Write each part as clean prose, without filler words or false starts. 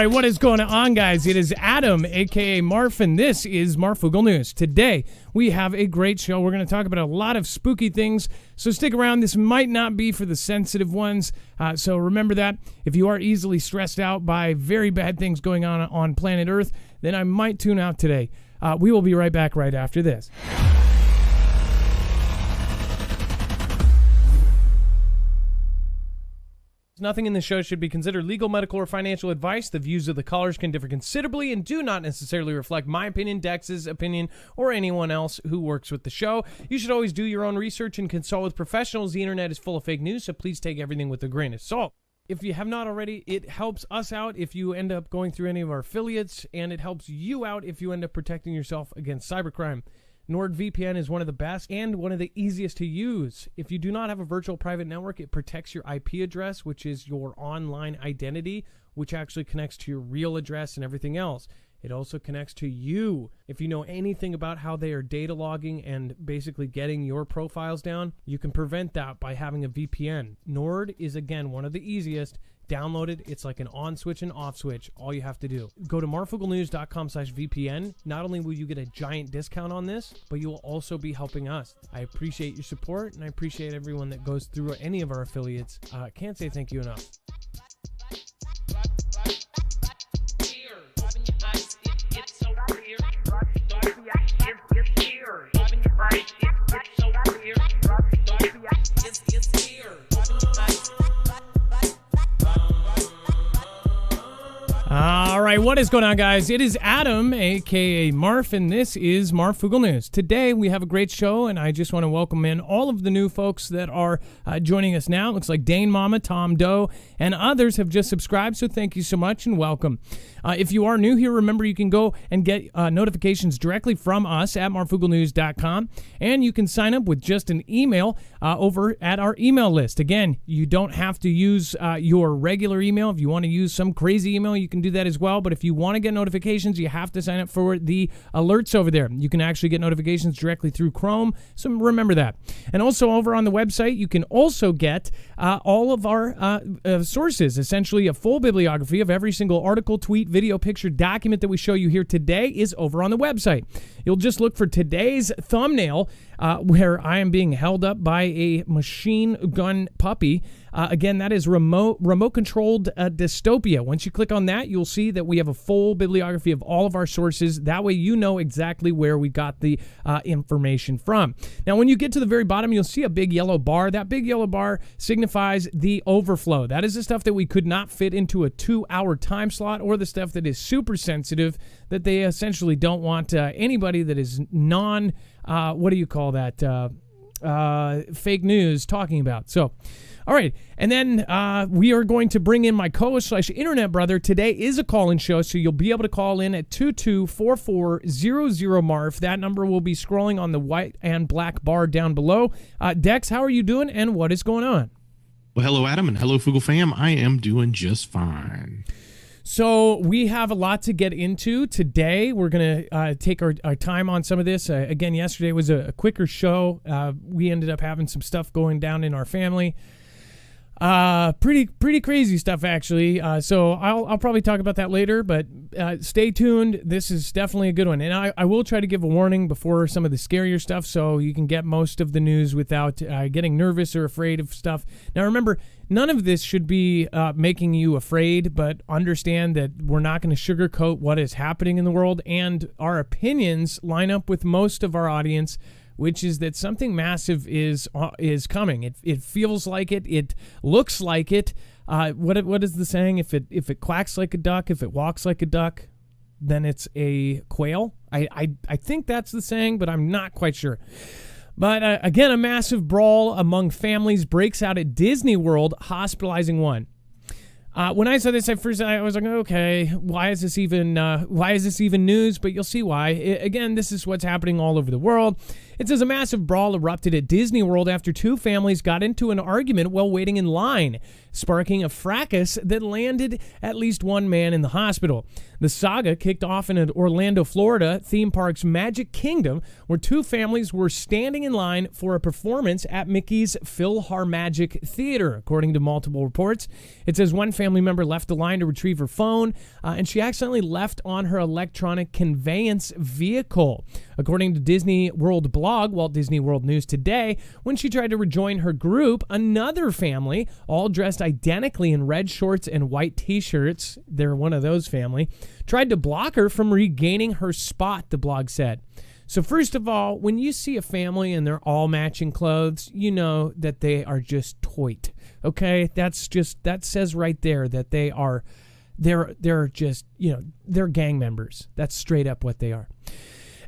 right, what is going on, guys? It is Adam, aka Marf, and this is Marfoogle News. Today, we have a great show. We're going to talk about a lot of spooky things, so stick around. This might not be for the sensitive ones, so remember that. If you are easily stressed out by very bad things going on planet Earth, then I might tune out today. We will be right back right after this. Nothing in this show should be considered legal, medical, or financial advice. The views of the callers can differ considerably and do not necessarily reflect my opinion, Dex's opinion, or anyone else who works with the show. You should always do your own research and consult with professionals. The internet is full of fake news, so please take everything with a grain of salt. If you have not already, it helps us out if you end up going through any of our affiliates, and it helps you out if you end up protecting yourself against cybercrime. NordVPN is one of the best and one of the easiest to use. If you do not have a virtual private network, it protects your IP address, which is your online identity, which actually connects to your real address and everything else. It also connects to you. If you know anything about how they are data logging and basically getting your profiles down, you can prevent that by having a VPN. Nord is, again, one of the easiest. Download it. It's like an on switch and off switch. All you have to do. Go to marfooglenews.com/VPN. Not only will you get a giant discount on this, but you will also be helping us. I appreciate your support, and I appreciate everyone that goes through any of our affiliates. Can't say thank you enough. All right, what is going on, guys? It is Adam, aka Marf, and this is Marfoogle News. Today, we have a great show, and I just want to welcome in all of the new folks that are joining us now. It looks like Dane Mama, Tom Doe, and others have just subscribed, so thank you so much and welcome. If you are new here, remember you can go and get notifications directly from us at marfooglenews.com, and you can sign up with just an email over at our email list. Again, you don't have to use your regular email. If you want to use some crazy email, you can do that as well. But if you want to get notifications, you have to sign up for the alerts over there. You can actually get notifications directly through Chrome, so remember that. And also over on the website, you can also get all of our sources, essentially a full bibliography of every single article, tweet, video, picture, document that we show you here today is over on the website. You'll just look for today's thumbnail where I am being held up by a machine gun puppy. Again, that is remote-controlled Dystopia. Once you click on that, you'll see that we have a full bibliography of all of our sources. That way you know exactly where we got the information from. Now, when you get to the very bottom, you'll see a big yellow bar. That big yellow bar signifies the overflow. That is the stuff that we could not fit into a 2-hour time slot, or the stuff that is super sensitive that they essentially don't want anybody that is fake news talking about. So, all right, and then we are going to bring in my co-host/internet brother. Today is a call-in show, so you'll be able to call in at 224400 Marf. That number will be scrolling on the white and black bar down below. Dex, how are you doing, and what is going on? Well, hello, Adam, and hello, Foogle fam. I am doing just fine. So we have a lot to get into today. We're going to take our time on some of this. Again, yesterday was a quicker show. We ended up having some stuff going down in our family. Pretty crazy stuff, actually. So I'll probably talk about that later, but stay tuned. This is definitely a good one. And I will try to give a warning before some of the scarier stuff so you can get most of the news without getting nervous or afraid of stuff. Now, remember, none of this should be making you afraid, but understand that we're not going to sugarcoat what is happening in the world, and our opinions line up with most of our audience, which is that something massive is coming. It feels like it. It looks like it. What is the saying? If it quacks like a duck, if it walks like a duck, then it's a quail. I think that's the saying, but I'm not quite sure. But again, a massive brawl among families breaks out at Disney World, hospitalizing one. When I saw this at first, I was like, okay, why is this even news? But you'll see why. Again, this is what's happening all over the world. It says a massive brawl erupted at Disney World after two families got into an argument while waiting in line, sparking a fracas that landed at least one man in the hospital. The saga kicked off in Orlando, Florida theme park's Magic Kingdom, where two families were standing in line for a performance at Mickey's PhilharMagic Theater, according to multiple reports. It says one family member left the line to retrieve her phone, and she accidentally left on her electronic conveyance vehicle. According to Disney World blog, Walt Disney World News Today, when she tried to rejoin her group, another family, all dressed identically in red shorts and white t-shirts, they're one of those family, tried to block her from regaining her spot, the blog said. So first of all, when you see a family and they're all matching clothes, you know that they are just toit. Okay? That says right there that they're just, they're gang members. That's straight up what they are.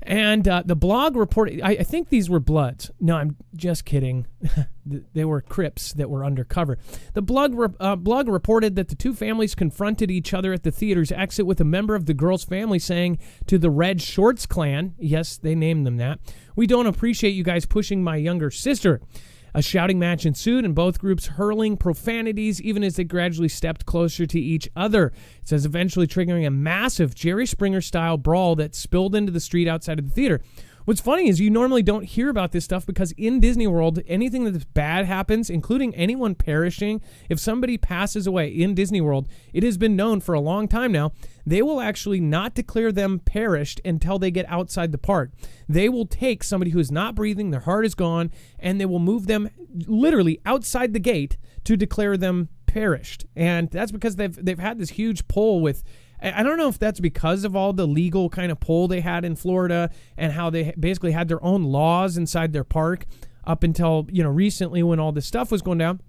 And the blog reported, I think these were Bloods. No, I'm just kidding. They were Crips that were undercover. The blog reported that the two families confronted each other at the theater's exit, with a member of the girl's family saying to the Red Shorts clan, yes, they named them that, "We don't appreciate you guys pushing my younger sister." A shouting match ensued, and both groups hurling profanities even as they gradually stepped closer to each other. It says eventually triggering a massive Jerry Springer-style brawl that spilled into the street outside of the theater. What's funny is you normally don't hear about this stuff because in Disney World, anything that's bad happens, including anyone perishing, if somebody passes away in Disney World, it has been known for a long time now, they will actually not declare them perished until they get outside the park. They will take somebody who is not breathing, their heart is gone, and they will move them literally outside the gate to declare them perished. And that's because they've had this huge pull with, I don't know if that's because of all the legal kind of pull they had in Florida and how they basically had their own laws inside their park up until, recently when all this stuff was going down.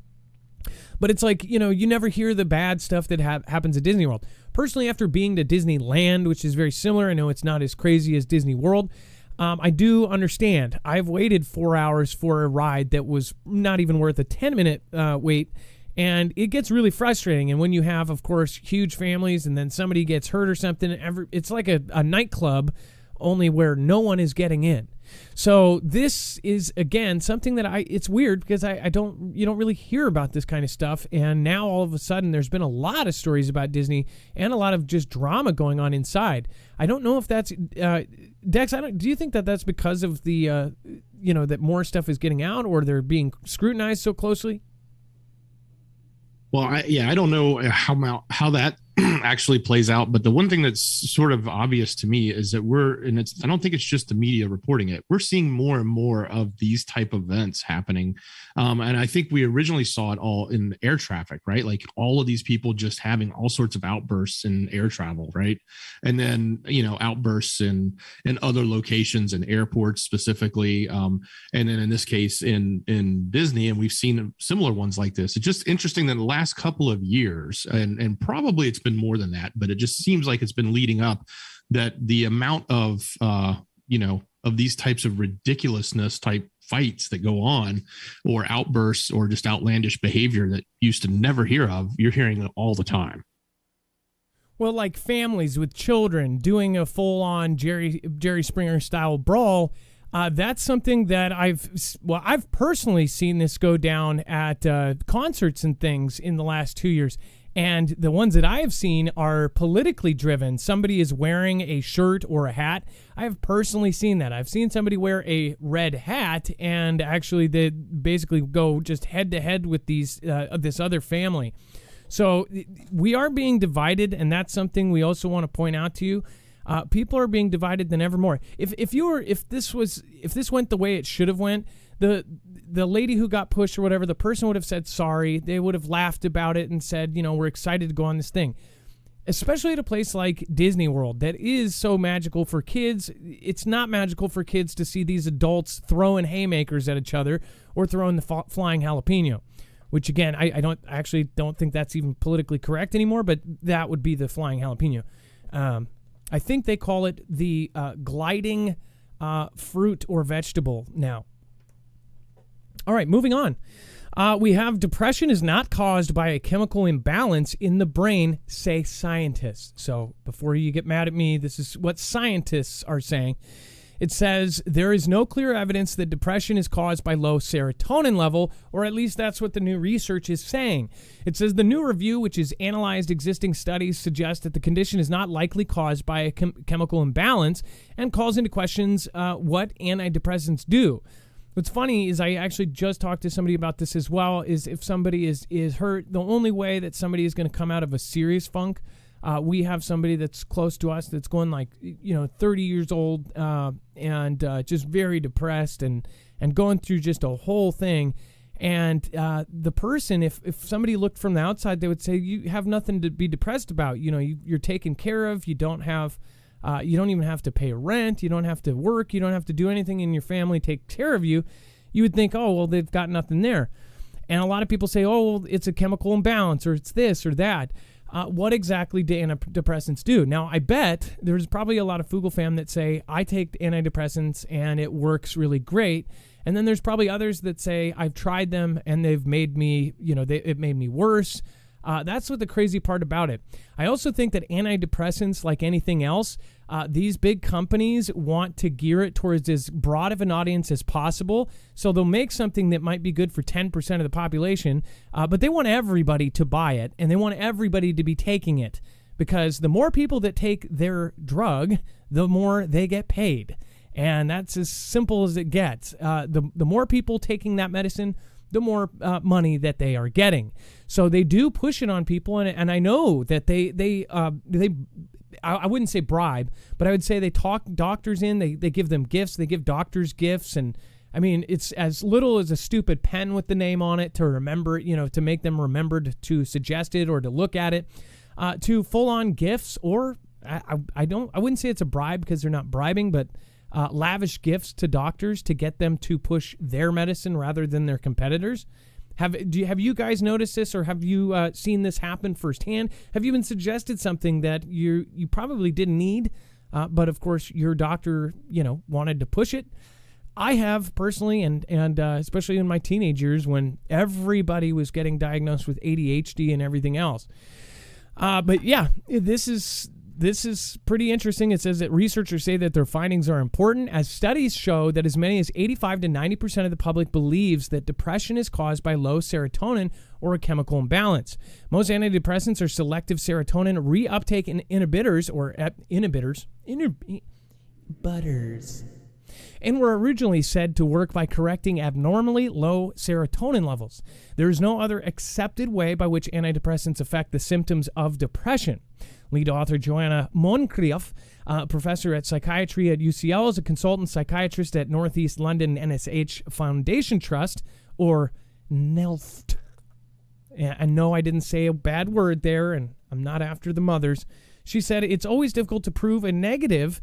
But it's like, you never hear the bad stuff that happens at Disney World. Personally, after being to Disneyland, which is very similar, I know it's not as crazy as Disney World, I do understand. I've waited 4 hours for a ride that was not even worth a 10-minute wait. And it gets really frustrating. And when you have, of course, huge families and then somebody gets hurt or something, it's like a nightclub, only where no one is getting in. So this is, again, something that it's weird because you don't really hear about this kind of stuff. And now all of a sudden there's been a lot of stories about Disney and a lot of just drama going on inside. I don't know if that's, Dex, do you think that that's because of the, that more stuff is getting out or they're being scrutinized so closely? Well, I don't know how that actually plays out, but the one thing that's sort of obvious to me is that I don't think it's just the media reporting it. We're seeing more and more of these type of events happening. And I think we originally saw it all in air traffic, right? Like all of these people just having all sorts of outbursts in air travel, right? And then, outbursts in other locations and airports specifically. And then in this case in Disney, and we've seen similar ones like this. It's just interesting that in the last couple of years, and probably it's been more than that, but it just seems like it's been leading up, that the amount of of these types of ridiculousness type fights that go on, or outbursts, or just outlandish behavior that you used to never hear of, you're hearing it all the time. Well, like families with children doing a full-on Jerry Springer style brawl. That's something that I've personally seen this go down at concerts and things in the last 2 years. And the ones that I have seen are politically driven. Somebody is wearing a shirt or a hat. I have personally seen that. I've seen somebody wear a red hat, and actually they basically go just head to head with this other family. So we are being divided, and that's something we also want to point out to you. People are being divided than ever more. If this went the way it should have went, the lady who got pushed or whatever, the person would have said sorry. They would have laughed about it and said, we're excited to go on this thing. Especially at a place like Disney World that is so magical for kids. It's not magical for kids to see these adults throwing haymakers at each other or throwing the flying jalapeno, which again, I don't think that's even politically correct anymore, but that would be the flying jalapeno. I think they call it the gliding fruit or vegetable now. All right, moving on. We have depression is not caused by a chemical imbalance in the brain, say scientists. So before you get mad at me, this is what scientists are saying. It says there is no clear evidence that depression is caused by low serotonin level, or at least that's what the new research is saying. It says the new review, which has analyzed existing studies, suggests that the condition is not likely caused by a chemical imbalance and calls into questions what antidepressants do. What's funny is I actually just talked to somebody about this as well, is if somebody is hurt, the only way that somebody is going to come out of a serious funk, we have somebody that's close to us that's going 30 years old and just very depressed and going through just a whole thing. And the person, if somebody looked from the outside, they would say, you have nothing to be depressed about. You're taken care of. You don't even have to pay rent. You don't have to work. You don't have to do anything in your family take care of you. You would think, oh, well, they've got nothing there. And a lot of people say, oh, well, it's a chemical imbalance or it's this or that. What exactly do antidepressants do? Now, I bet there's probably a lot of Foogle fam that say, I take antidepressants and it works really great. And then there's probably others that say, I've tried them and they've made me, it made me worse. That's what the crazy part about it. I also think that antidepressants, like anything else, these big companies want to gear it towards as broad of an audience as possible. So they'll make something that might be good for 10% of the population, but they want everybody to buy it and they want everybody to be taking it, because the more people that take their drug, the more they get paid. And that's as simple as it gets. The more people taking that medicine, the more money that they are getting. So they do push it on people, and I know that they I wouldn't say bribe, but I would say they talk doctors in, they give them gifts, they give doctors gifts, and I mean, it's as little as a stupid pen with the name on it to remember, to make them remembered to suggest it or to look at it, to full-on gifts, or I wouldn't say it's a bribe because they're not bribing, but lavish gifts to doctors to get them to push their medicine rather than their competitors. Have you guys noticed this, or have you seen this happen firsthand? Have you been suggested something that you probably didn't need, but of course your doctor wanted to push it? I have personally, and especially in my teenage years when everybody was getting diagnosed with ADHD and everything else. But yeah, this is pretty interesting. It says that researchers say that their findings are important, as studies show that as many as 85 to 90% of the public believes that depression is caused by low serotonin or a chemical imbalance. Most antidepressants are selective serotonin reuptake inhibitors, and were originally said to work by correcting abnormally low serotonin levels. There is no other accepted way by which antidepressants affect the symptoms of depression. Lead author Joanna Moncrief, professor at psychiatry at UCL, is a consultant psychiatrist at Northeast London NSH Foundation Trust, or NELFT. I know I didn't say a bad word there, and I'm not after the mothers. She said, it's always difficult to prove a negative,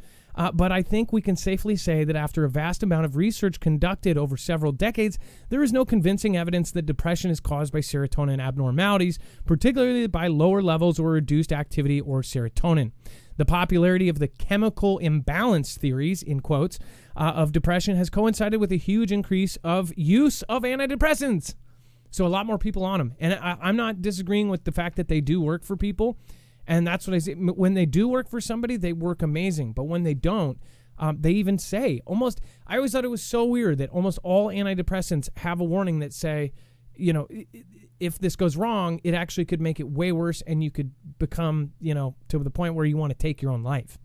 but I think we can safely say that after a vast amount of research conducted over several decades, there is no convincing evidence that depression is caused by serotonin abnormalities, particularly by lower levels or reduced activity or serotonin. The popularity of the chemical imbalance theories, in quotes, of depression has coincided with a huge increase of use of antidepressants. So a lot more people on them. And I'm not disagreeing with the fact that they do work for people. And that's what I say. When they do work for somebody, they work amazing. But when they don't, they even say almost, I always thought it was so weird that almost all antidepressants have a warning that say, if this goes wrong, it actually could make it way worse and you could become, to the point where you want to take your own life.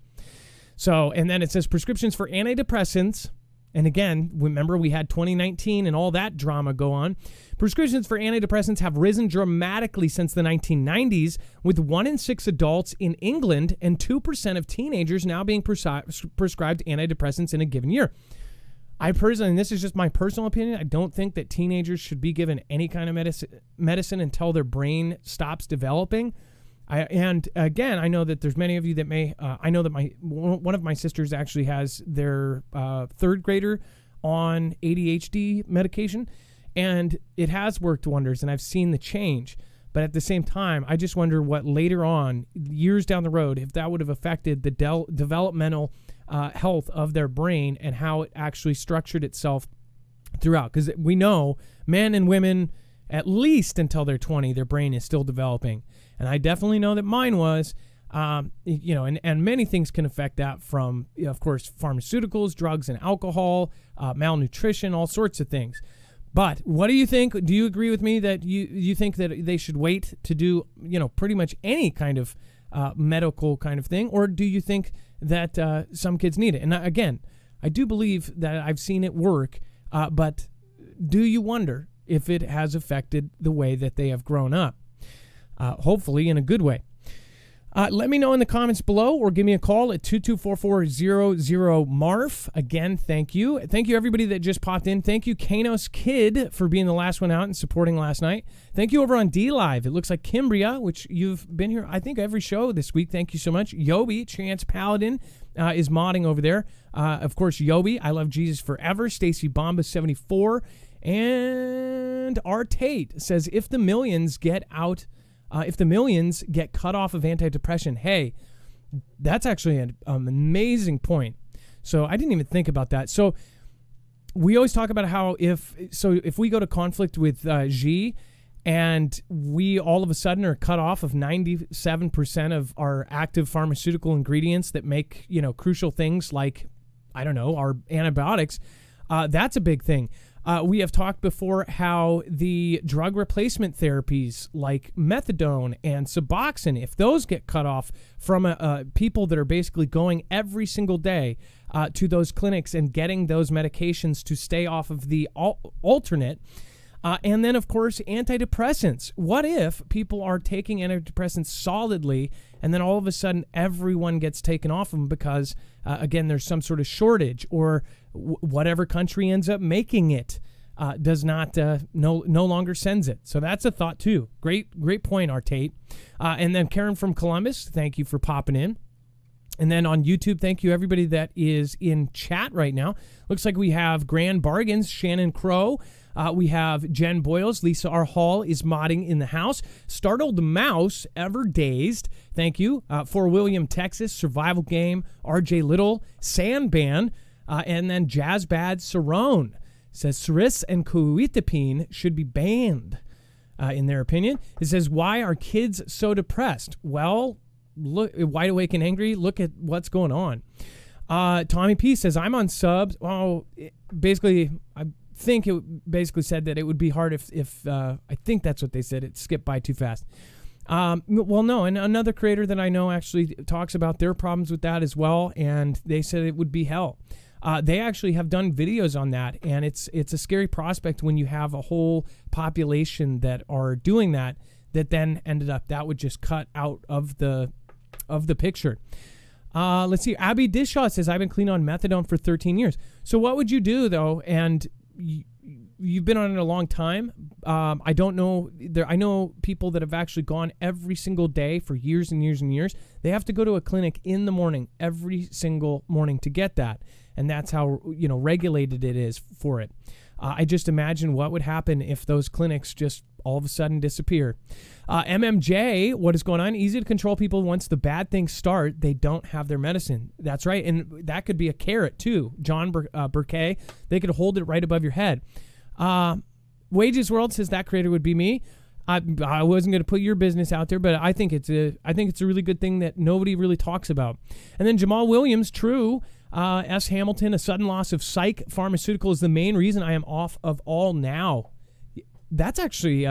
So, and then it says prescriptions for antidepressants. And again, remember we had 2019 and all that drama go on. Prescriptions for antidepressants have risen dramatically since the 1990s, with 1 in 6 adults in England and 2% of teenagers now being prescribed antidepressants in a given year. I personally, and this is just my personal opinion, I don't think that teenagers should be given any kind of medicine until their brain stops developing. And again, I know that there's many of you that may, I know that one of my sisters actually has their third grader on ADHD medication, and it has worked wonders, and I've seen the change. But at the same time, I just wonder what later on, years down the road, if that would have affected the developmental health of their brain and how it actually structured itself throughout. Because we know men and women, at least until they're 20, their brain is still developing. And I definitely know that mine was. And many things can affect that from, of course, pharmaceuticals, drugs and alcohol, malnutrition, all sorts of things. But what do you think? Do you agree with me that you think that they should wait to do, pretty much any kind of medical kind of thing? Or do you think that some kids need it? And again, I do believe that I've seen it work, but do you wonder if it has affected the way that they have grown up? Hopefully in a good way. Let me know in the comments below or give me a call at 224-400-MARF. Again, thank you. Thank you, everybody that just popped in. Thank you, Kanos Kid, for being the last one out and supporting last night. Thank you over on D-Live. It looks like Kimbria, which you've been here, I think, every show this week. Thank you so much. Yobi, Chance Paladin, is modding over there. Of course, Yobi, I Love Jesus Forever. Stacy Bomba 74. And R. Tate says, if the millions get cut off of antidepressant, hey, that's actually an amazing point. So I didn't even think about that. So we always talk about how if we go to conflict with Xi and we all of a sudden are cut off of 97% of our active pharmaceutical ingredients that make, crucial things like, I don't know, our antibiotics, that's a big thing. We have talked before how the drug replacement therapies like methadone and Suboxone, if those get cut off from people that are basically going every single day to those clinics and getting those medications to stay off of the alternate. And then, of course, antidepressants. What if people are taking antidepressants solidly and then all of a sudden everyone gets taken off them because, again, there's some sort of shortage or whatever country ends up making it does not no longer sends it. So that's a thought, too. Great point, R. Tate. And then Karen from Columbus, thank you for popping in. And then on YouTube, thank you, everybody that is in chat right now. Looks like we have Grand Bargains, Shannon Crow. We have Jen Boyles. Lisa R. Hall is modding in the house. Startled Mouse, Ever Dazed. Thank you. For William, Texas, Survival Game, RJ Little, Sandban, and then Jazzbad Cerrone says Ceris and Coitapine should be banned, in their opinion. It says, why are kids so depressed? Well, look, Wide Awake and Angry, look at what's going on. Tommy P says, I'm on subs. Well, basically, I think it basically said that it would be hard if I think that's what they said. It skipped by too fast. Well, no, and another creator that I know actually talks about their problems with that as well, and they said it would be hell. They actually have done videos on that, and it's a scary prospect when you have a whole population that are doing that then ended up that would just cut out of the picture. Let's see. Abby Dishaw says, I've been clean on methadone for 13 years. So what would you do, though? And you've been on it a long time. I don't know. I know people that have actually gone every single day for years and years and years. They have to go to a clinic in the morning, every single morning to get that. And that's how, regulated it is for it. I just imagine what would happen if those clinics just all of a sudden disappear. MMJ, what is going on? Easy to control people once the bad things start. They don't have their medicine. That's right. And that could be a carrot too. John Burkay, they could hold it right above your head. Wages World says that creator would be me. I wasn't going to put your business out there, but I think it's a really good thing that nobody really talks about. And then Jamal Williams, true. S. Hamilton, a sudden loss of psych pharmaceutical is the main reason I am off of all now. That's actually,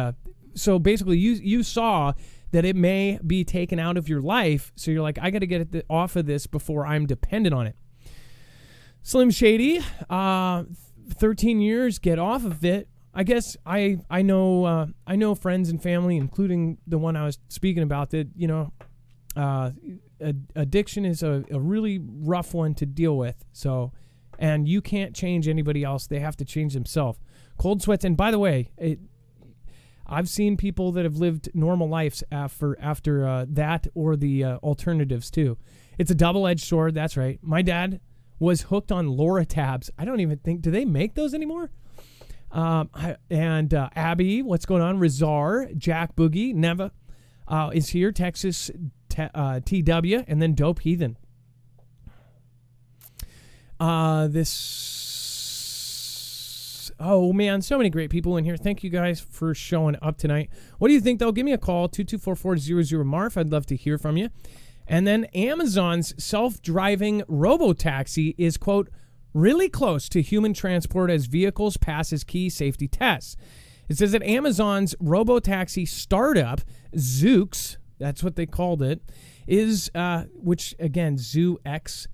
so basically you saw that it may be taken out of your life. So you're like, I got to get it off of this before I'm dependent on it. Slim Shady, 13 years, get off of it. I guess I know friends and family, including the one I was speaking about, that, addiction is a really rough one to deal with. So, and you can't change anybody else. They have to change themselves. Cold sweats. And by the way, I've seen people that have lived normal lives after that or the alternatives too. It's a double-edged sword. That's right. My dad was hooked on Loratabs. I don't even think, do they make those anymore? Abby, what's going on? Rizar, Jack Boogie, Neva is here. Texas TW, and then Dope Heathen. Oh man, so many great people in here. Thank you guys for showing up tonight. What do you think though? Give me a call, 224-400-MARF. I'd love to hear from you. And then Amazon's self-driving robo-taxi is, quote, really close to human transport as vehicles passes key safety tests. It says that Amazon's robo-taxi startup, Zoox, that's what they called it, is, which again, Zoox,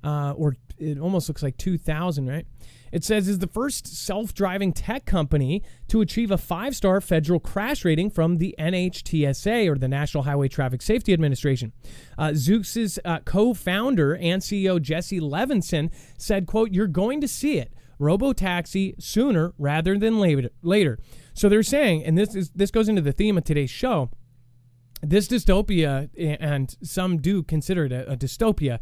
or it almost looks like 2000, right? It says is the first self-driving tech company to achieve a 5-star federal crash rating from the NHTSA, or the National Highway Traffic Safety Administration. Zoox's co-founder and CEO Jesse Levinson said, quote, "You're going to see it, robo-taxi, sooner rather than later." So they're saying, and this goes into the theme of today's show, this dystopia, and some do consider it a dystopia,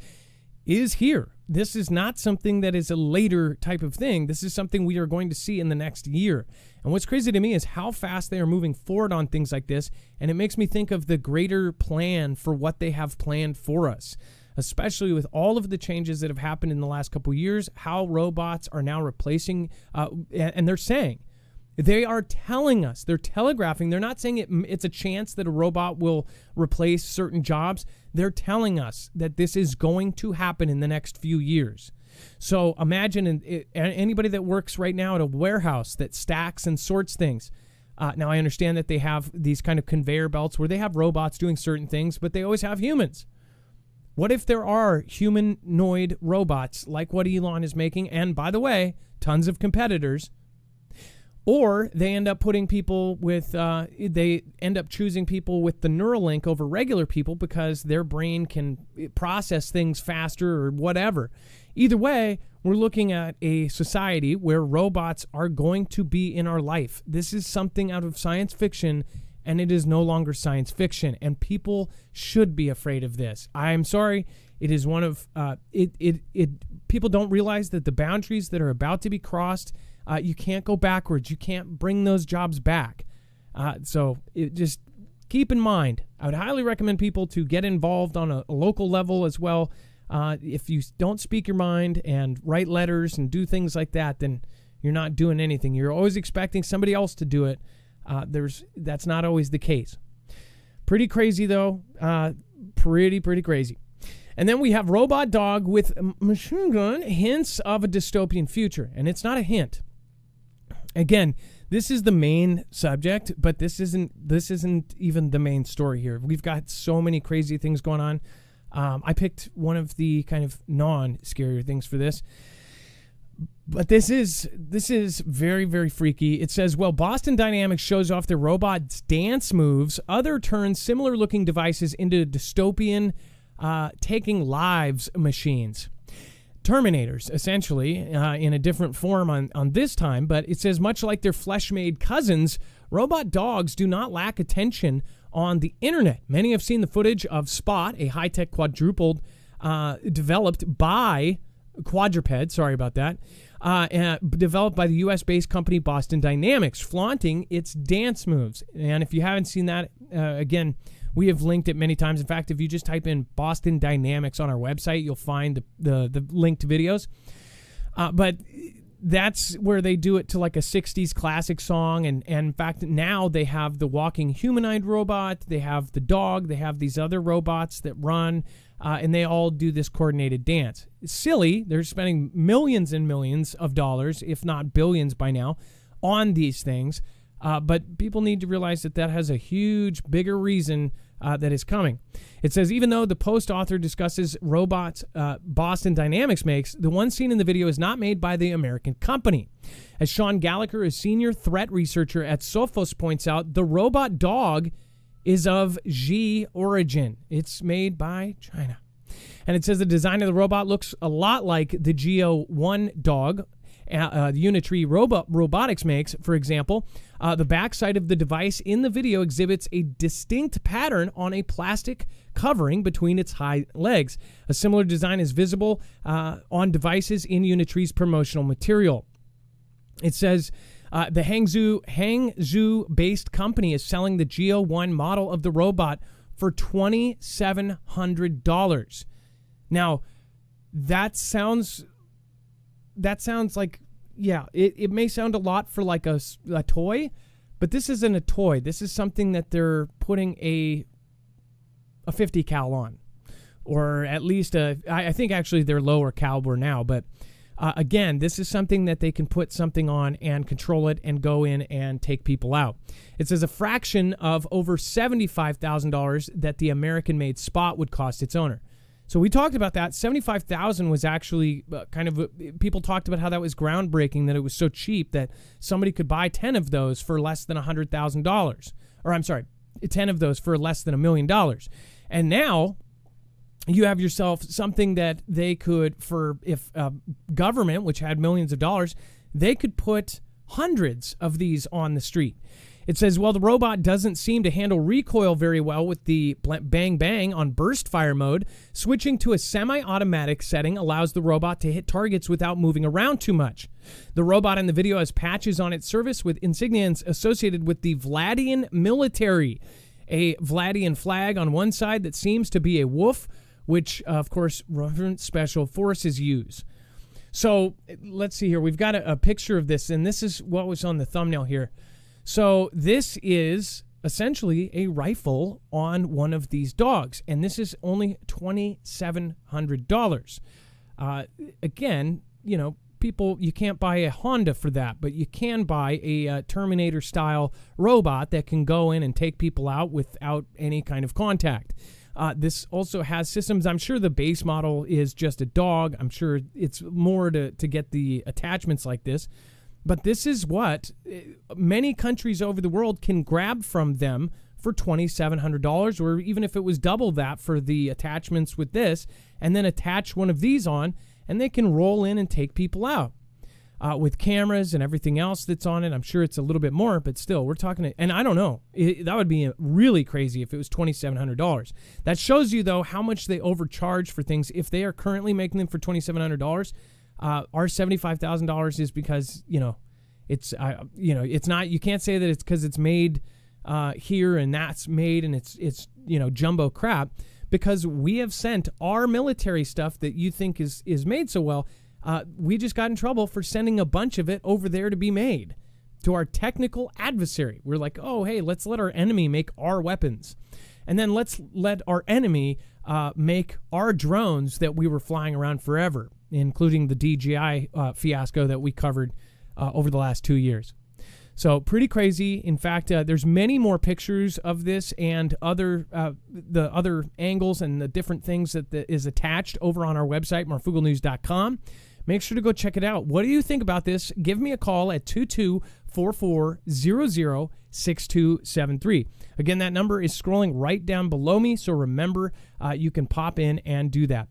is here. This is not something that is a later type of thing. This is something we are going to see in the next year. And what's crazy to me is how fast they are moving forward on things like this. And it makes me think of the greater plan for what they have planned for us, especially with all of the changes that have happened in the last couple of years, how robots are now replacing, and they're saying, they are telling us, they're telegraphing, they're not saying it's a chance that a robot will replace certain jobs. They're telling us that this is going to happen in the next few years. So imagine anybody that works right now at a warehouse that stacks and sorts things. Now, I understand that they have these kind of conveyor belts where they have robots doing certain things, but they always have humans. What if there are humanoid robots like what Elon is making? And by the way, tons of competitors. Or they end up putting people with, they end up choosing people with the Neuralink over regular people because their brain can process things faster or whatever. Either way, we're looking at a society where robots are going to be in our life. This is something out of science fiction, and it is no longer science fiction. And people should be afraid of this. I'm sorry. It is one of, people don't realize that the boundaries that are about to be crossed, you can't go backwards. You can't bring those jobs back. So just keep in mind, I would highly recommend people to get involved on a local level as well. If you don't speak your mind and write letters and do things like that, then you're not doing anything. You're always expecting somebody else to do it. That's not always the case. Pretty crazy, though. Pretty crazy. And then we have Robot Dog with machine gun, hints of a dystopian future. And it's not a hint. Again, this is the main subject, but this isn't even the main story here. We've got so many crazy things going on. I picked one of the kind of non-scarier things for this. But this is very, very freaky. It says, well, Boston Dynamics shows off their robot's dance moves. Other turns similar-looking devices into dystopian taking lives machines. Terminators, essentially, in a different form on this time, but it says much like their flesh-made cousins, robot dogs do not lack attention on the internet. Many have seen the footage of Spot, a high-tech quadruped developed by quadruped, sorry about that, developed by the US-based company Boston Dynamics, flaunting its dance moves. And if you haven't seen that, again, we have linked it many times. In fact, if you just type in Boston Dynamics on our website, you'll find the linked videos. But that's where they do it to like a 60s classic song. And in fact, now they have the walking humanoid robot. They have the dog. They have these other robots that run. And they all do this coordinated dance. It's silly. They're spending millions and millions of dollars, if not billions by now, on these things. But people need to realize that has a huge, bigger reason that is coming. It says, even though the Post author discusses robots Boston Dynamics makes, the one seen in the video is not made by the American company. As Sean Gallagher, a senior threat researcher at Sophos, points out, the robot dog is of Xi origin. It's made by China. And it says the design of the robot looks a lot like the Geo 1 dog Unitree Robotics makes. For example, the backside of the device in the video exhibits a distinct pattern on a plastic covering between its hind legs. A similar design is visible on devices in Unitree's promotional material. It says the Hangzhou-based company is selling the Geo 1 model of the robot for $2,700. Now, that sounds like, yeah, it may sound a lot for like a toy, but this isn't a toy. This is something that they're putting a 50 cal on. or at least I think actually they're lower caliber now, but again, this is something that they can put something on and control it and go in and take people out. It says a fraction of over $75,000 that the American-made Spot would cost its owner. So we talked about that. $75,000 was actually people talked about how that was groundbreaking, that it was so cheap that somebody could buy 10 of those for less than $100,000. Or I'm sorry, 10 of those for less than $1 million. And now you have yourself something that they could, if government, which had millions of dollars, they could put hundreds of these on the street. It says, well, the robot doesn't seem to handle recoil very well with the bang bang on burst fire mode. Switching to a semi-automatic setting allows the robot to hit targets without moving around too much. The robot in the video has patches on its surface with insignias associated with the Vladian military. A Vladian flag on one side that seems to be a wolf, which, of course, Russian Special Forces use. So let's see here. We've got a picture of this, and this is what was on the thumbnail here. So this is essentially a rifle on one of these dogs, and this is only $2,700. Again, you know, people, you can't buy a Honda for that, but you can buy a Terminator-style robot that can go in and take people out without any kind of contact. This also has systems. I'm sure the base model is just a dog. I'm sure it's more to get the attachments like this. But this is what many countries over the world can grab from them for $2,700, or even if it was double that for the attachments with this, and then attach one of these on, and they can roll in and take people out. With cameras and everything else that's on it, I'm sure it's a little bit more, but still, we're talking, and I don't know, that would be really crazy if it was $2,700. That shows you, though, how much they overcharge for things. If they are currently making them for $2,700, our $75,000 is because, it's not, you can't say that it's because it's made here and that's made and it's jumbo crap, because we have sent our military stuff that you think is made so well. We just got in trouble for sending a bunch of it over there to be made to our technical adversary. We're like, oh, hey, let's let our enemy make our weapons. And then let's let our enemy make our drones that we were flying around forever, including the DJI fiasco that we covered over the last 2 years. So pretty crazy. In fact, there's many more pictures of this and the other angles and the different things that is attached over on our website, marfooglenews.com. Make sure to go check it out. What do you think about this? Give me a call at 2244006273. Again, that number is scrolling right down below me, so remember, you can pop in and do that.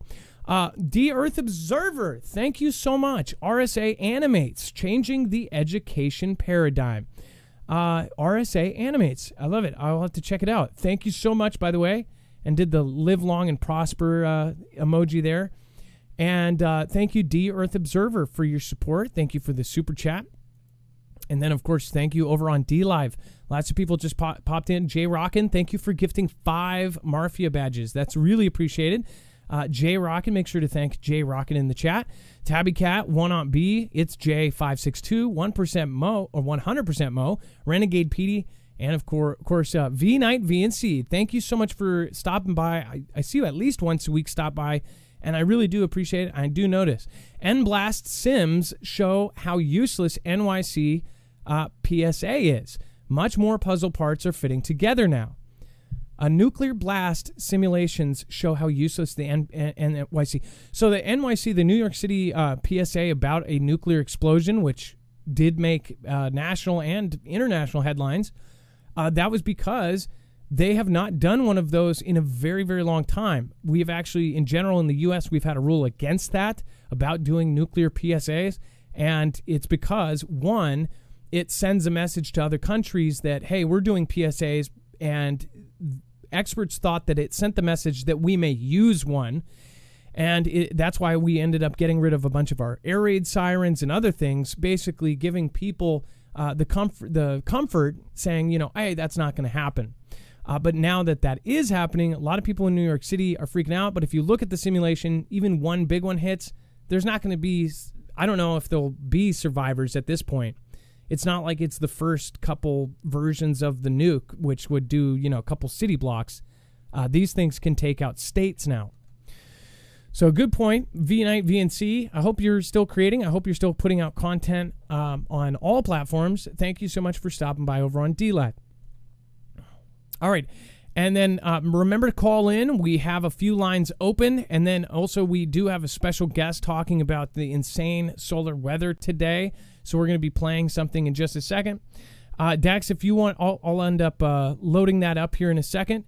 D-Earth Observer, thank you so much. RSA Animates, changing the education paradigm. RSA Animates, I love it. I'll have to check it out. Thank you so much, by the way, and did the live long and prosper emoji there. And thank you, D-Earth Observer, for your support. Thank you for the super chat. And then, of course, thank you over on D-Live. Lots of people just popped in. Jay Rockin, thank you for gifting 5 Marfia badges. That's really appreciated. Jay Rockin, make sure to thank Jay Rockin in the chat. Tabby Cat, One Aunt B, It's J562, 1% Mo, or 100% Mo, Renegade Petey, and of course, V Night V and C. Thank you so much for stopping by. I see you at least once a week stop by, and I really do appreciate it. I do notice. NBlast Sims show how useless NYC PSA is. Much more puzzle parts are fitting together now. Nuclear blast simulations show how useless the NYC. So the NYC, the New York City PSA about a nuclear explosion, which did make national and international headlines, that was because they have not done one of those in a very, very long time. We have actually, in general, in the U.S., we've had a rule against that, about doing nuclear PSAs. And it's because, one, it sends a message to other countries that, hey, we're doing PSAs, and experts thought that it sent the message that we may use one, and that's why we ended up getting rid of a bunch of our air raid sirens and other things, basically giving people the comfort saying, hey, that's not going to happen. But now that is happening, a lot of people in New York City are freaking out. But if you look at the simulation, even one big one hits, there's not going to be, I don't know if there'll be survivors at this point. It's not like it's the first couple versions of the nuke, which would do, a couple city blocks. These things can take out states now. So good point, V-Night VNC. I hope you're still creating. I hope you're still putting out content on all platforms. Thank you so much for stopping by over on DLAT. All right. And then remember to call in. We have a few lines open. And then also we do have a special guest talking about the insane solar weather today. So we're going to be playing something in just a second. Dax, if you want, I'll end up loading that up here in a second.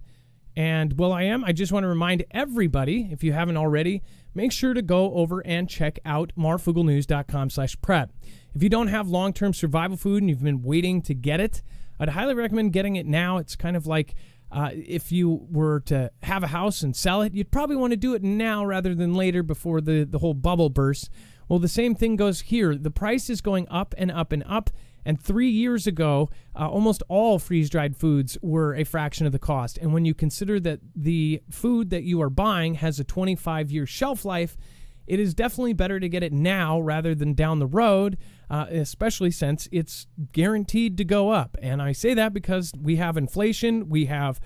And while I just want to remind everybody, if you haven't already, make sure to go over and check out marfooglenews.com/prep. If you don't have long-term survival food and you've been waiting to get it, I'd highly recommend getting it now. It's kind of like if you were to have a house and sell it, you'd probably want to do it now rather than later before the whole bubble bursts. Well, the same thing goes here. The price is going up and up and up. And 3 years ago, almost all freeze-dried foods were a fraction of the cost. And when you consider that the food that you are buying has a 25-year shelf life, it is definitely better to get it now rather than down the road, especially since it's guaranteed to go up. And I say that because we have inflation, we have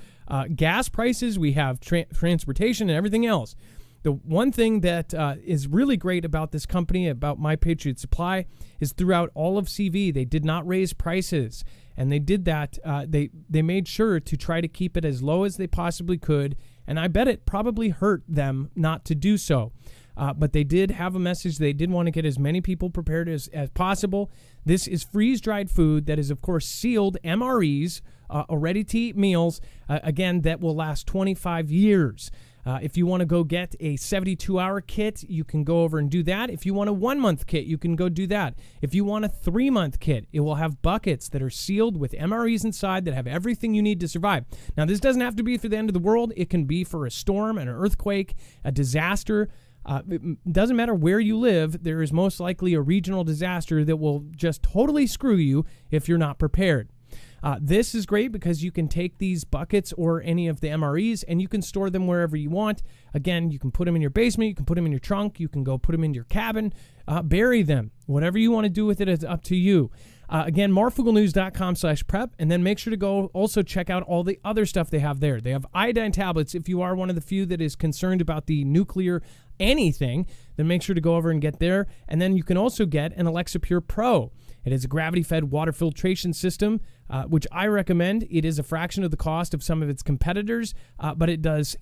gas prices, we have transportation and everything else. The one thing that is really great about this company, about My Patriot Supply, is throughout all of CV, they did not raise prices. And they did that. They made sure to try to keep it as low as they possibly could. And I bet it probably hurt them not to do so. But they did have a message. They did want to get as many people prepared as possible. This is freeze-dried food that is, of course, sealed MREs, ready-to-eat meals, again, that will last 25 years. If you want to go get a 72-hour kit, you can go over and do that. If you want a 1-month kit, you can go do that. If you want a 3-month kit, it will have buckets that are sealed with MREs inside that have everything you need to survive. Now, this doesn't have to be for the end of the world. It can be for a storm, an earthquake, a disaster. It doesn't matter where you live. There is most likely a regional disaster that will just totally screw you if you're not prepared. This is great because you can take these buckets or any of the MREs and you can store them wherever you want. Again, you can put them in your basement, you can put them in your trunk, you can go put them in your cabin, bury them. Whatever you want to do with it is up to you. Again, marfooglenews.com/prep, and then make sure to go also check out all the other stuff they have there. They have iodine tablets. If you are one of the few that is concerned about the nuclear anything, then make sure to go over and get there. And then you can also get an Alexa Pure Pro. It is a gravity-fed water filtration system, which I recommend. It is a fraction of the cost of some of its competitors, but it does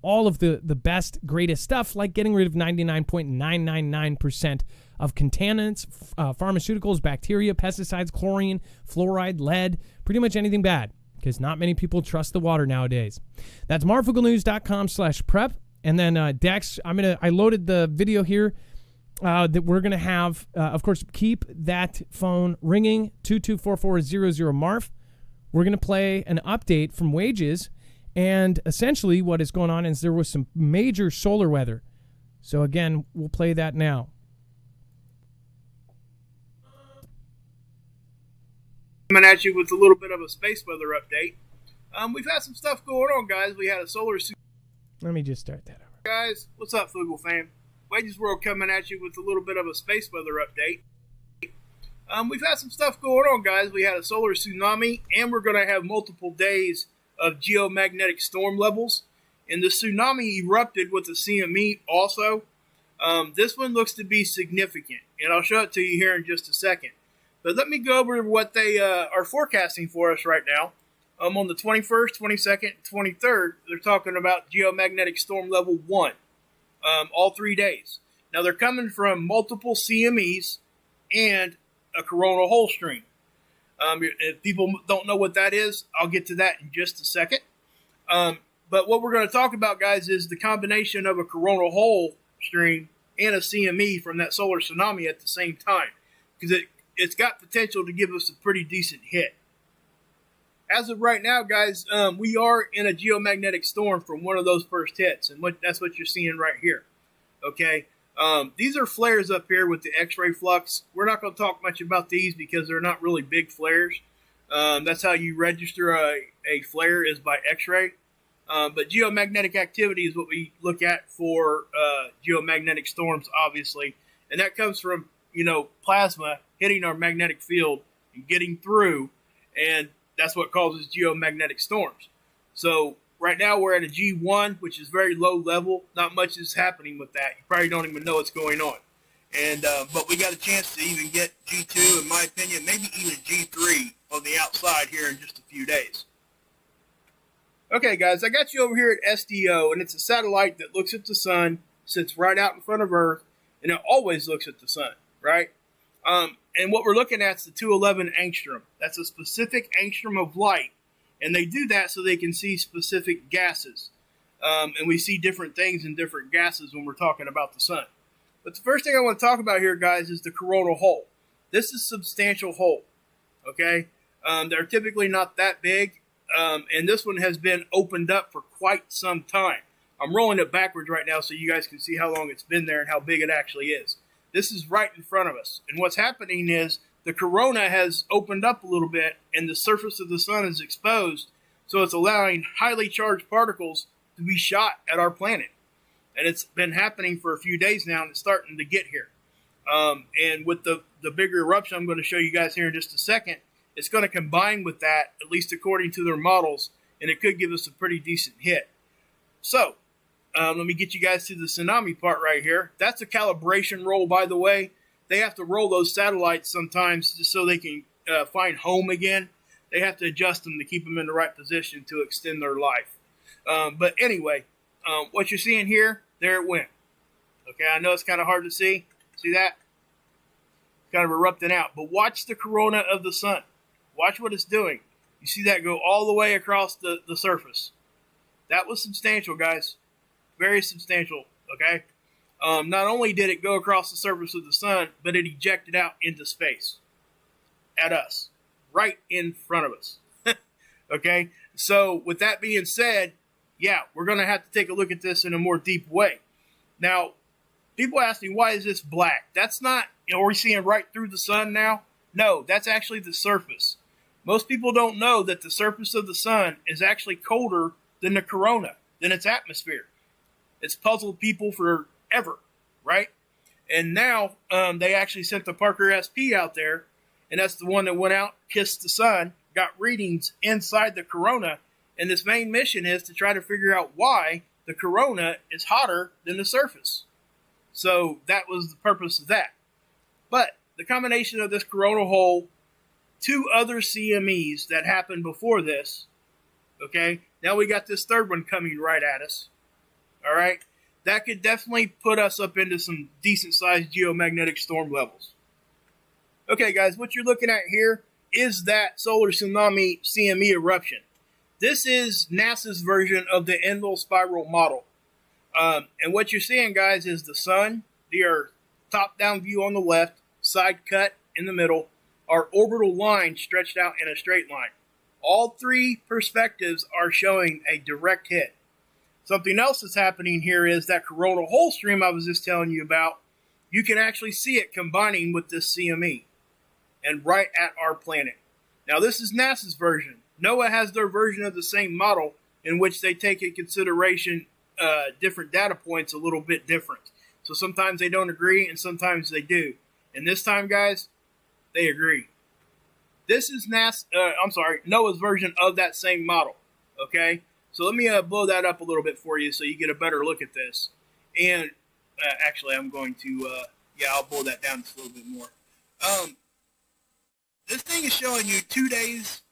all of the best, greatest stuff, like getting rid of 99.999% of contaminants, pharmaceuticals, bacteria, pesticides, chlorine, fluoride, lead, pretty much anything bad, because not many people trust the water nowadays. That's marfooglenews.com/prep. And then Dex, I loaded the video here. That we're going to have, of course, keep that phone ringing, 224400 Marf. We're going to play an update from Wages, and essentially what is going on is there was some major solar weather. So again, we'll play that now. Coming at you with a little bit of a space weather update. We've had some stuff going on, guys. We had a solar... Let me just start that over. Guys, what's up, Foogle fam? Wages World coming at you with a little bit of a space weather update. We've had some stuff going on, guys. We had a solar tsunami, and we're going to have multiple days of geomagnetic storm levels. And the tsunami erupted with the CME also. This one looks to be significant, and I'll show it to you here in just a second. But let me go over what they are forecasting for us right now. On the 21st, 22nd, 23rd, they're talking about geomagnetic storm level 1. All 3 days. Now, they're coming from multiple CMEs and a coronal hole stream. If people don't know what that is, I'll get to that in just a second. But what we're going to talk about, guys, is the combination of a coronal hole stream and a CME from that solar tsunami at the same time, because it's got potential to give us a pretty decent hit. As of right now, guys, we are in a geomagnetic storm from one of those first hits, and that's what you're seeing right here. Okay, these are flares up here with the X-ray flux. We're not going to talk much about these because they're not really big flares. That's how you register a flare, is by X-ray. But geomagnetic activity is what we look at for geomagnetic storms, obviously, and that comes from plasma hitting our magnetic field and getting through, and that's what causes geomagnetic storms. So right now we're at a G1, which is very low level. Not much is happening with that. You probably don't even know what's going on. And but we got a chance to even get G2, in my opinion, maybe even G3 on the outside here in just a few days. Okay, guys, I got you over here at SDO, and it's a satellite that looks at the sun, sits right out in front of Earth, and it always looks at the sun, right? And what we're looking at is the 211 angstrom. That's a specific angstrom of light, and they do that so they can see specific gases. And we see different things in different gases when we're talking about the sun. But the first thing I want to talk about here, guys, is the coronal hole. This is a substantial hole, okay? They're typically not that big. And this one has been opened up for quite some time. I'm rolling it backwards right now so you guys can see how long it's been there and how big it actually is. This is right in front of us. And what's happening is the corona has opened up a little bit and the surface of the sun is exposed. So it's allowing highly charged particles to be shot at our planet. And it's been happening for a few days now and it's starting to get here. And with the bigger eruption I'm going to show you guys here in just a second, it's going to combine with that, at least according to their models, and it could give us a pretty decent hit. So, let me get you guys to the tsunami part right here. That's a calibration roll, by the way. They have to roll those satellites sometimes just so they can find home again. They have to adjust them to keep them in the right position to extend their life. But anyway, what you're seeing here, there it went. Okay, I know it's kind of hard to see. See that? Kind of erupting out. But watch the corona of the sun. Watch what it's doing. You see that go all the way across the surface. That was substantial, guys. Very substantial, okay? Not only did it go across the surface of the sun, but it ejected out into space. At us. Right in front of us. Okay? So, with that being said, yeah, we're going to have to take a look at this in a more deep way. Now, people ask me, why is this black? That's not, are we seeing right through the sun now? No, that's actually the surface. Most people don't know that the surface of the sun is actually colder than the corona, than its atmosphere. It's puzzled people forever, right? And now they actually sent the Parker SP out there, and that's the one that went out, kissed the sun, got readings inside the corona, and this main mission is to try to figure out why the corona is hotter than the surface. So that was the purpose of that. But the combination of this coronal hole, two other CMEs that happened before this, okay? Now we got this third one coming right at us, all right? That could definitely put us up into some decent-sized geomagnetic storm levels. Okay, guys, what you're looking at here is that solar tsunami CME eruption. This is NASA's version of the Enlil spiral model. And what you're seeing, guys, is the sun, the Earth, top-down view on the left, side cut in the middle, our orbital line stretched out in a straight line. All three perspectives are showing a direct hit. Something else that's happening here is that coronal hole stream I was just telling you about, you can actually see it combining with this CME and right at our planet. Now this is NASA's version. NOAA has their version of the same model in which they take in consideration different data points a little bit different. So sometimes they don't agree and sometimes they do. And this time, guys, they agree. This is NOAA's version of that same model. Okay? So let me blow that up a little bit for you so you get a better look at this. And actually, I'm going to, I'll blow that down just a little bit more. This thing is showing you 2 days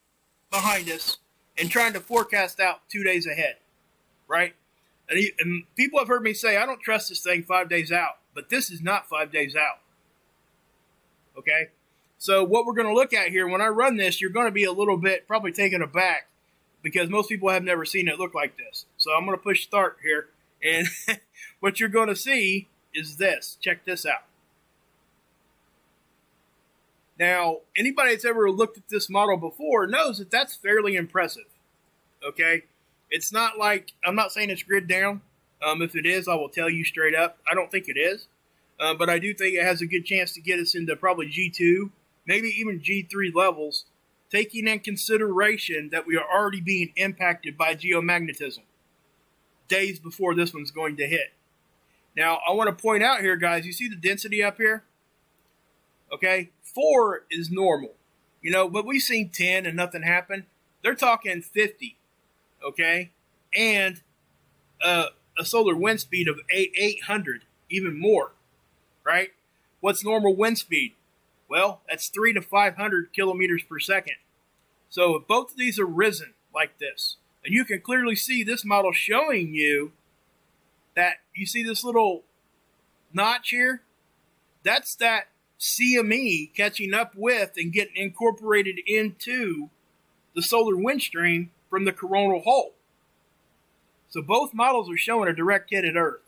behind us and trying to forecast out 2 days ahead. Right? And people have heard me say, I don't trust this thing 5 days out. But this is not 5 days out. Okay? So what we're going to look at here, when I run this, you're going to be a little bit probably taken aback because most people have never seen it look like this. So I'm going to push start here. And what you're going to see is this. Check this out. Now, anybody that's ever looked at this model before knows that that's fairly impressive. Okay? It's not like, I'm not saying it's grid down. If it is, I will tell you straight up. I don't think it is. But I do think it has a good chance to get us into probably G2, maybe even G3 levels, taking in consideration that we are already being impacted by geomagnetism days before this one's going to hit. Now, I want to point out here, guys, you see the density up here? Okay, 4 is normal. But we've seen 10 and nothing happened. They're talking 50, okay? and a solar wind speed of 800, even more, right? What's normal wind speed? Well, that's 300 to 500 kilometers per second. So if both of these are risen like this, and you can clearly see this model showing you that, you see this little notch here? That's that CME catching up with and getting incorporated into the solar wind stream from the coronal hole. So both models are showing a direct hit at Earth,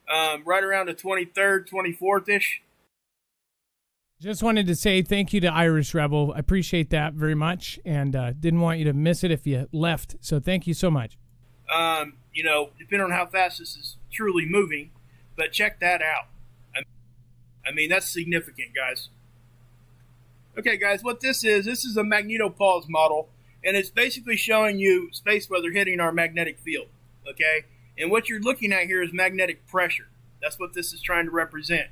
right around the 23rd, 24th-ish. Just wanted to say thank you to Irish Rebel. I appreciate that very much, and didn't want you to miss it if you left. So thank you so much. Depending on how fast this is truly moving, but check that out. I mean, that's significant, guys. Okay, guys, what this is a Magnetopause model, and it's basically showing you space weather hitting our magnetic field, okay? And what you're looking at here is magnetic pressure. That's what this is trying to represent.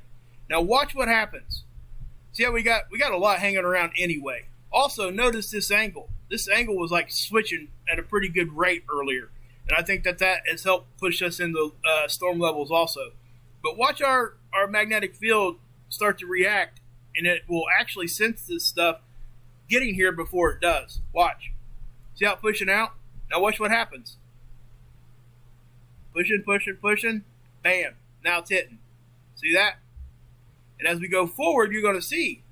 Now, watch what happens. See how we got a lot hanging around anyway. Also, notice this angle. This angle was like switching at a pretty good rate earlier, and I think that has helped push us into storm levels also. But watch our magnetic field start to react, and it will actually sense this stuff getting here before it does. Watch. See how it's pushing out? Now watch what happens. Pushing, pushing, pushing. Bam. Now it's hitting. See that? And as we go forward, you're going to see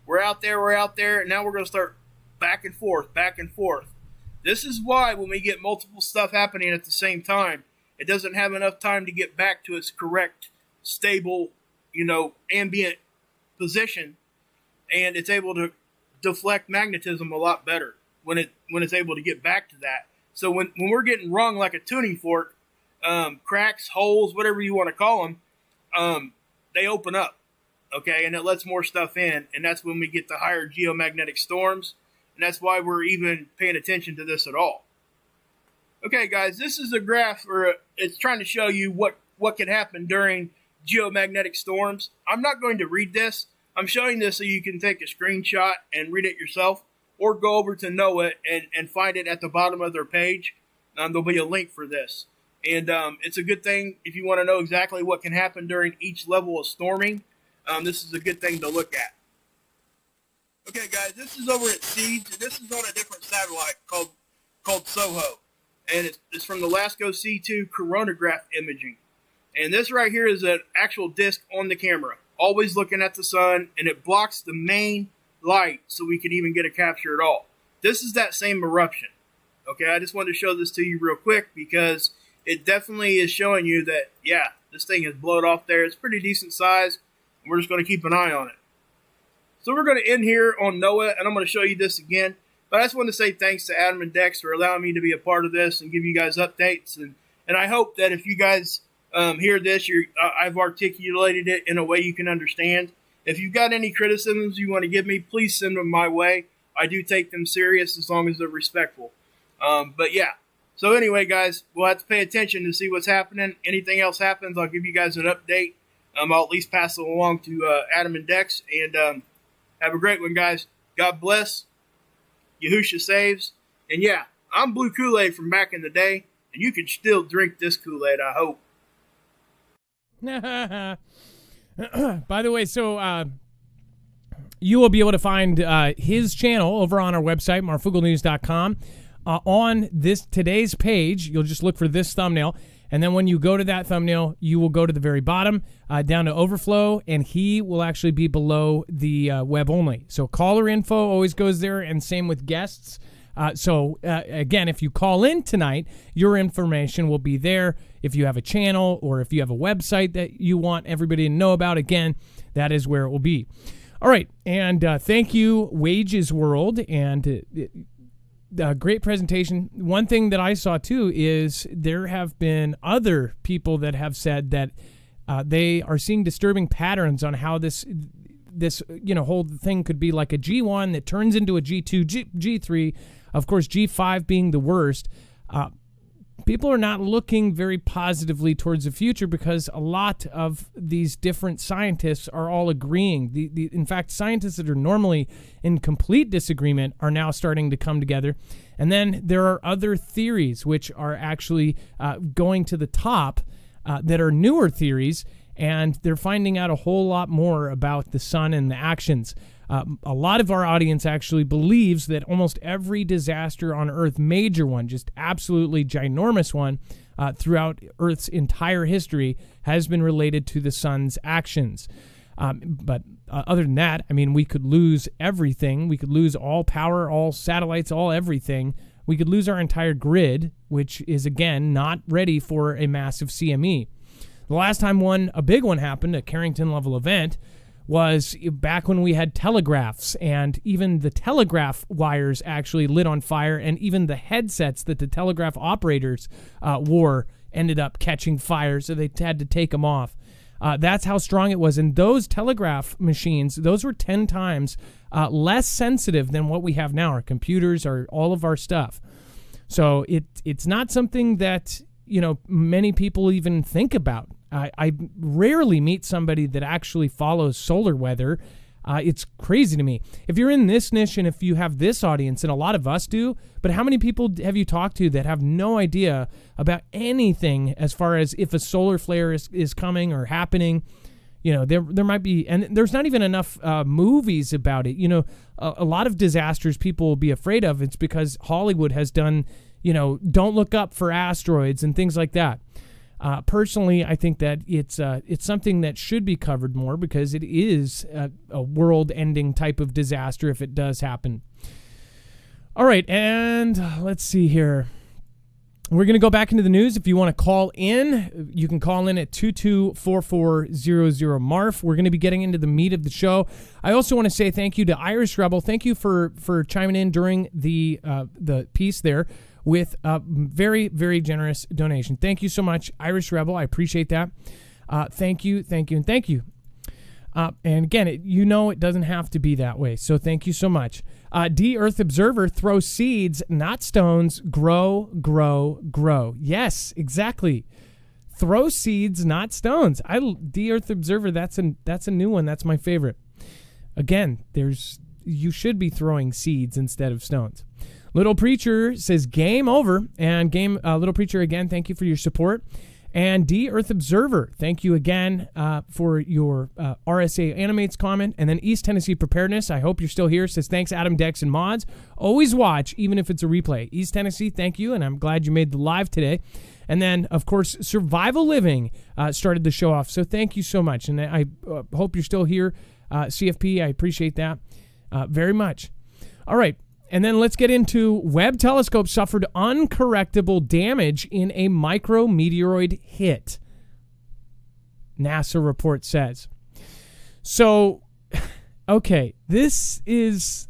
we're out there, and now we're going to start back and forth, back and forth. This is why when we get multiple stuff happening at the same time, it doesn't have enough time to get back to its correct, stable, ambient position, and it's able to deflect magnetism a lot better when it's able to get back to that. So when we're getting rung like a tuning fork, cracks, holes, whatever you want to call them, they open up, okay, and it lets more stuff in, and that's when we get the higher geomagnetic storms, and that's why we're even paying attention to this at all. Okay, guys, this is a graph where it's trying to show you what can happen during geomagnetic storms. I'm not going to read this. I'm showing this so you can take a screenshot and read it yourself, or go over to NOAA and find it at the bottom of their page. There'll be a link for this. And it's a good thing if you want to know exactly what can happen during each level of storming. This is a good thing to look at. Okay, guys, this is over at Seeds, and this is on a different satellite called SOHO. And it's from the LASCO C2 coronagraph imaging. And this right here is an actual disc on the camera, always looking at the sun, and it blocks the main light so we can even get a capture at all. This is that same eruption. Okay, I just wanted to show this to you real quick because it definitely is showing you that, yeah, this thing is blown off there. It's pretty decent size, and we're just going to keep an eye on it. So we're going to end here on NOAA, and I'm going to show you this again. But I just want to say thanks to Adam and Dex for allowing me to be a part of this and give you guys updates. And I hope that if you guys hear this, I've articulated it in a way you can understand. If you've got any criticisms you want to give me, please send them my way. I do take them serious as long as they're respectful. But yeah. So anyway, guys, we'll have to pay attention to see what's happening. Anything else happens, I'll give you guys an update. I'll at least pass it along to Adam and Dex. And have a great one, guys. God bless. Yahusha saves. And yeah, I'm Blue Kool-Aid from back in the day, and you can still drink this Kool-Aid, I hope. By the way, so you will be able to find his channel over on our website, marfooglenews.com. On today's page, you'll just look for this thumbnail, and then when you go to that thumbnail, you will go to the very bottom, down to overflow, and he will actually be below the web only. So caller info always goes there, and same with guests. So again, if you call in tonight, your information will be there. If you have a channel or if you have a website that you want everybody to know about, again, that is where it will be. All right, and thank you, Wages World, and great presentation. One thing that I saw too is there have been other people that have said that they are seeing disturbing patterns on how this whole thing could be like a G1 that turns into a G2, G3. Of course, G5 being the worst. People are not looking very positively towards the future because a lot of these different scientists are all agreeing. In fact, scientists that are normally in complete disagreement are now starting to come together. And then there are other theories which are actually going to the top that are newer theories, and they're finding out a whole lot more about the sun and the actions. A lot of our audience actually believes that almost every disaster on Earth, major one, just absolutely ginormous one, throughout Earth's entire history, has been related to the sun's actions. But other than that, I mean, we could lose everything. We could lose all power, all satellites, all everything. We could lose our entire grid, which is, again, not ready for a massive CME. The last time a big one happened, a Carrington-level event, was back when we had telegraphs, and even the telegraph wires actually lit on fire, and even the headsets that the telegraph operators wore ended up catching fire, so they had to take them off. That's how strong it was. And those telegraph machines, those were 10 times less sensitive than what we have now, our computers, all of our stuff. So it's not something that, many people even think about. I rarely meet somebody that actually follows solar weather. It's crazy to me. If you're in this niche and if you have this audience, and a lot of us do, but how many people have you talked to that have no idea about anything as far as if a solar flare is coming or happening? There might be, and there's not even enough movies about it. A lot of disasters people will be afraid of. It's because Hollywood has done, don't look up for asteroids and things like that. Personally, I think that it's something that should be covered more because it is a world-ending type of disaster if it does happen. All right, and let's see here. We're going to go back into the news. If you want to call in, you can call in at 224400 Marf. We're going to be getting into the meat of the show. I also want to say thank you to Irish Rebel. Thank you for chiming in during the piece there with a very, very generous donation. Thank you so much, Irish Rebel. I appreciate that. Thank you, and thank you. And again, it doesn't have to be that way, so thank you so much. D Earth Observer, throw seeds, not stones, grow, grow, grow. Yes, exactly. Throw seeds, not stones. D Earth Observer, that's a new one. That's my favorite. Again, you should be throwing seeds instead of stones. Little Preacher says game over, and Little Preacher, again, thank you for your support. And D Earth Observer, thank you again for your RSA Animates comment. And then East Tennessee Preparedness, I hope you're still here, says thanks Adam, Dex, and Mods. Always watch, even if it's a replay. East Tennessee, thank you, and I'm glad you made the live today. And then, of course, Survival Living started the show off, so thank you so much. And I hope you're still here, CFP. I appreciate that very much. All right. And then let's get into Webb telescope suffered uncorrectable damage in a micrometeoroid hit, NASA report says. So, okay, this is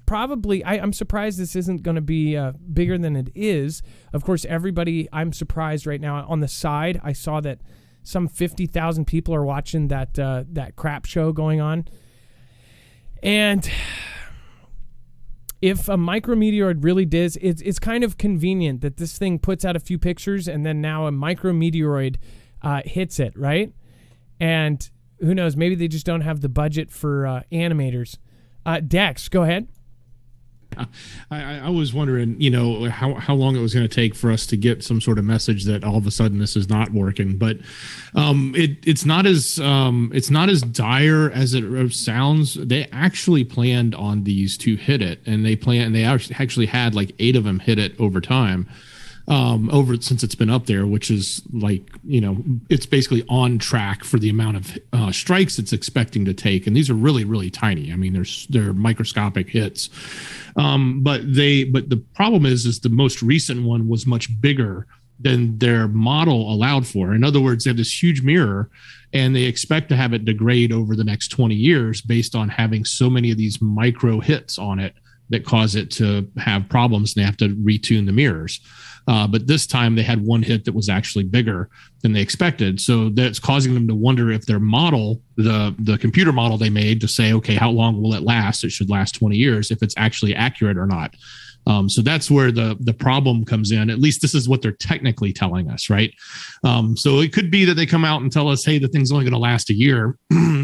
probably, I'm surprised this isn't going to be bigger than it is. Of course, I'm surprised right now. On the side, I saw that some 50,000 people are watching that crap show going on. And if a micrometeoroid really does, it's kind of convenient that this thing puts out a few pictures and then now a micrometeoroid hits it, right? And who knows, maybe they just don't have the budget for animators. Dex, go ahead. I was wondering, how long it was going to take for us to get some sort of message that all of a sudden this is not working. But it's not as dire as it sounds. They actually planned on these to hit it, and they actually had like 8 of them hit it over time. Since it's been up there, which is like, it's basically on track for the amount of strikes it's expecting to take. And these are really, really tiny. I mean, they're microscopic hits. But the problem is the most recent one was much bigger than their model allowed for. In other words, they have this huge mirror and they expect to have it degrade over the next 20 years based on having so many of these micro hits on it that cause it to have problems, and they have to retune the mirrors. But this time they had one hit that was actually bigger than they expected. So that's causing them to wonder if their model, the computer model they made to say, okay, how long will it last? It should last 20 years, if it's actually accurate or not. So that's where the problem comes in. At least this is what they're technically telling us, right? So it could be that they come out and tell us, hey, the thing's only going to last a year,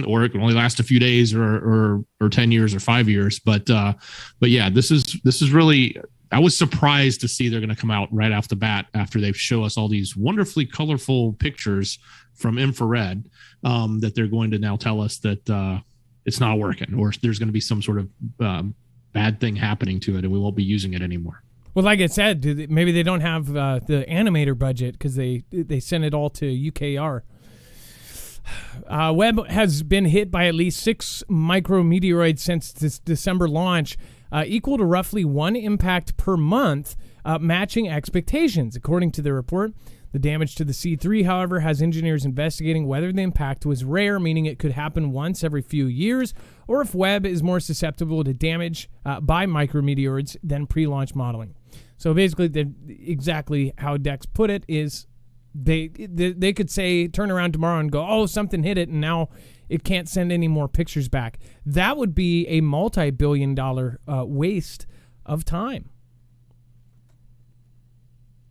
or it can only last a few days, or 10 years or 5 years. But yeah, this is really. I was surprised to see they're going to come out right off the bat after they show us all these wonderfully colorful pictures from infrared that they're going to now tell us that it's not working, or there's going to be some sort of bad thing happening to it and we won't be using it anymore. Well, like I said, maybe they don't have the animator budget because they sent it all to UKR. Webb has been hit by at least 6 micrometeoroids since this December launch, equal to roughly 1 impact per month, matching expectations. According to the report, the damage to the C3, however, has engineers investigating whether the impact was rare, meaning it could happen once every few years, or if Webb is more susceptible to damage by micrometeoroids than pre-launch modeling. So basically, exactly how Dex put it is they could say, turn around tomorrow and go, oh, something hit it, and now it can't send any more pictures back. That would be a multi-billion-dollar waste of time.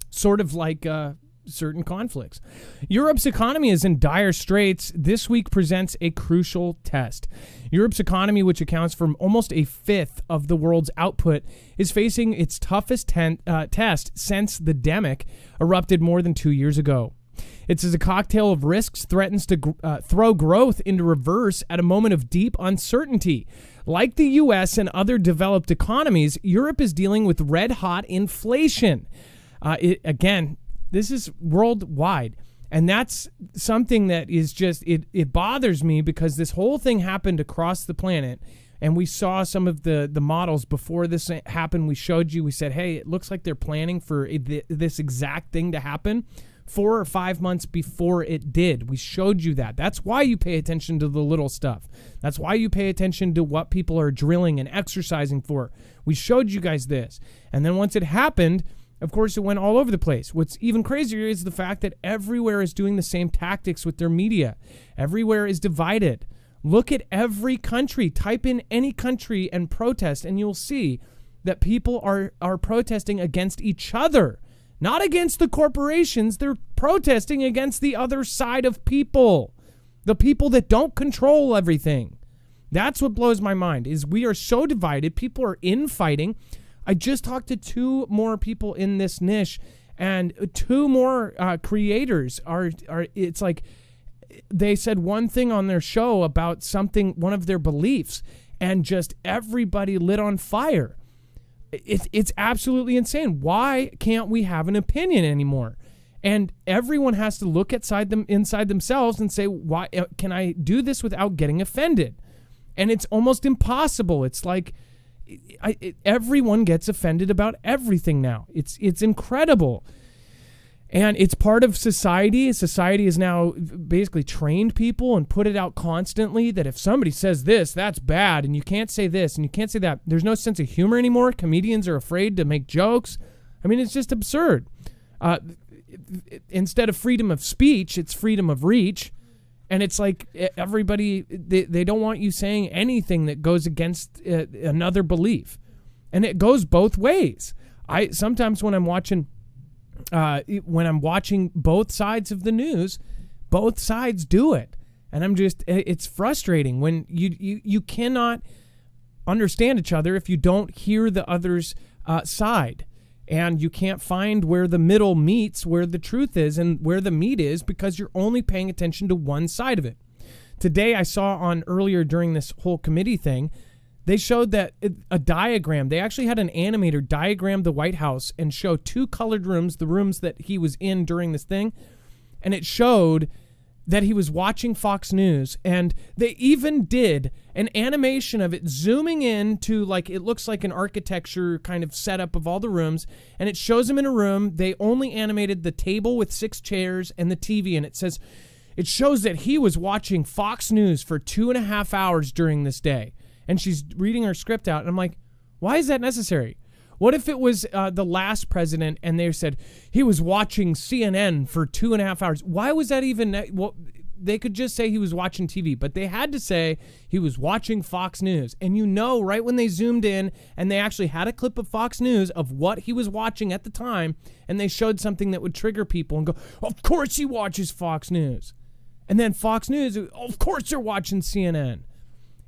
Sort of like certain conflicts. Europe's economy is in dire straits. This week presents a crucial test. Europe's economy, which accounts for almost a fifth of the world's output, is facing its toughest test since the demic erupted more than 2 years ago. It's as a cocktail of risks threatens to throw growth into reverse at a moment of deep uncertainty. Like the U.S. and other developed economies, Europe is dealing with red-hot inflation. Again, this is worldwide, and that's something that is just, it bothers me because this whole thing happened across the planet, and we saw some of the models before this happened. We showed you, we said, hey, it looks like they're planning for this exact thing to happen 4 or 5 months before it did. We showed you that. That's why you pay attention to the little stuff. That's why you pay attention to what people are drilling and exercising for. We showed you guys this, and then once it happened, of course, it went all over the place. What's even crazier is the fact that everywhere is doing the same tactics with their media. Everywhere is divided. Look at every country. Type in any country and protest, and you'll see that people are protesting against each other, not against the corporations. They're protesting against the other side of people, the people that don't control everything. That's what blows my mind, is we are so divided. People are infighting. I just talked to 2 more people in this niche, and 2 more creators are it's like they said one thing on their show about something, one of their beliefs, and just everybody lit on fire. It's absolutely insane. Why can't we have an opinion anymore? And everyone has to look inside themselves and say, why can I do this without getting offended? And it's almost impossible. It's like everyone gets offended about everything now. It's incredible. And it's part of society. Society has now basically trained people and put it out constantly that if somebody says this, that's bad, and you can't say this, and you can't say that. There's no sense of humor anymore. Comedians are afraid to make jokes. I mean, it's just absurd. Instead of freedom of speech, it's freedom of reach. And it's like everybody, they don't want you saying anything that goes against another belief. And it goes both ways. Sometimes when I'm watching both sides of the news, both sides do it. And it's frustrating when you cannot understand each other if you don't hear the other's side. And you can't find where the middle meets, where the truth is and where the meat is, because you're only paying attention to one side of it. Today I saw earlier during this whole committee thing, they showed that a diagram. They actually had an animator diagram the White House and show 2 colored rooms, the rooms that he was in during this thing. And it showed that he was watching Fox News, and they even did an animation of it zooming in to, like, it looks like an architecture kind of setup of all the rooms, and it shows him in a room. They only animated the table with 6 chairs and the TV, and it shows that he was watching Fox News for 2.5 hours during this day. And she's reading her script out, and I'm like, why is that necessary? What if it was the last president and they said he was watching CNN for 2.5 hours? Why was that even? Well, they could just say he was watching TV, but they had to say he was watching Fox News. And right when they zoomed in and they actually had a clip of Fox News of what he was watching at the time, and they showed something that would trigger people and go, of course he watches Fox News. And then Fox News, of course they're watching CNN.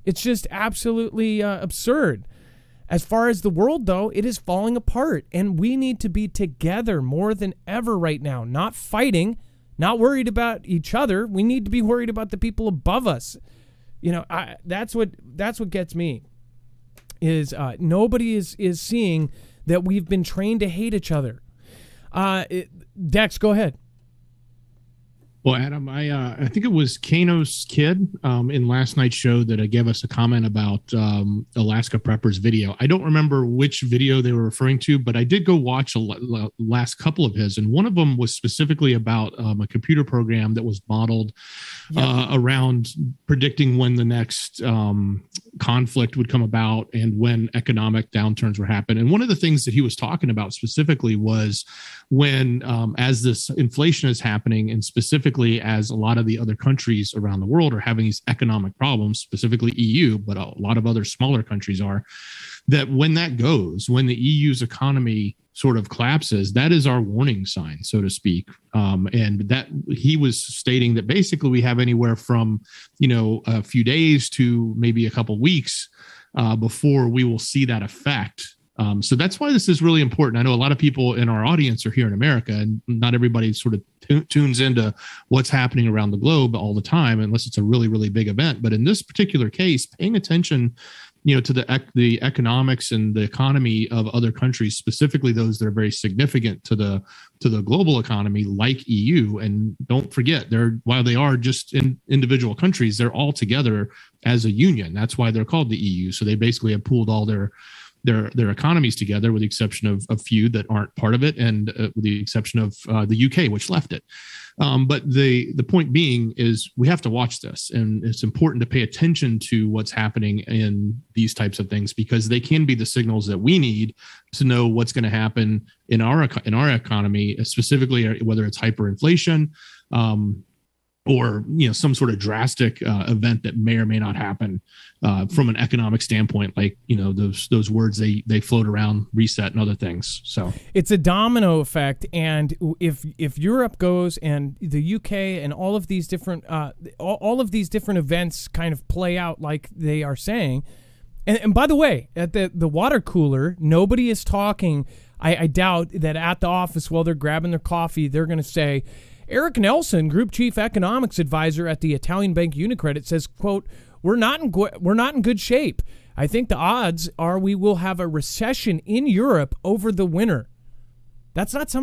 It's just absolutely absurd. As far as the world, though, it is falling apart, and we need to be together more than ever right now, not fighting, not worried about each other. We need to be worried about the people above us. That's what gets me, is nobody is seeing that we've been trained to hate each other. Dex, go ahead. Well, Adam, I think it was Kano's kid in last night's show that gave us a comment about Alaska Preppers video. I don't remember which video they were referring to, but I did go watch a last couple of his, and one of them was specifically about a computer program that was modeled around predicting when the next conflict would come about and when economic downturns would happen. And one of the things that he was talking about specifically was when, as this inflation is happening, and specifically as a lot of the other countries around the world are having these economic problems, specifically EU, but a lot of other smaller countries are, that when the EU's economy sort of collapses, that is our warning sign, so to speak. And that he was stating that basically we have anywhere from, a few days to maybe a couple weeks before we will see that effect. So that's why this is really important. I know a lot of people in our audience are here in America, and not everybody sort of tunes into what's happening around the globe all the time, unless it's a really, really big event. But in this particular case, paying attention, to the economics and the economy of other countries, specifically those that are very significant to the global economy, like EU. And don't forget, while they are just individual countries, they're all together as a union. That's why they're called the EU. So they basically have pooled all their economies together, with the exception of a few that aren't part of it, and with the exception of the UK, which left it. But the point being is we have to watch this, and it's important to pay attention to what's happening in these types of things, because they can be the signals that we need to know what's going to happen in our economy, specifically whether it's hyperinflation, or some sort of drastic event that may or may not happen from an economic standpoint, like those words they float around, reset and other things. So it's a domino effect, and if Europe goes and the UK and all of these different events kind of play out like they are saying, and by the way, at the water cooler, nobody is talking. I doubt that at the office while they're grabbing their coffee, they're going to say, Eric Nelson, Group Chief Economics Advisor at the Italian bank Unicredit, says, quote, we're not in good shape. I think the odds are we will have a recession in Europe over the winter. That's not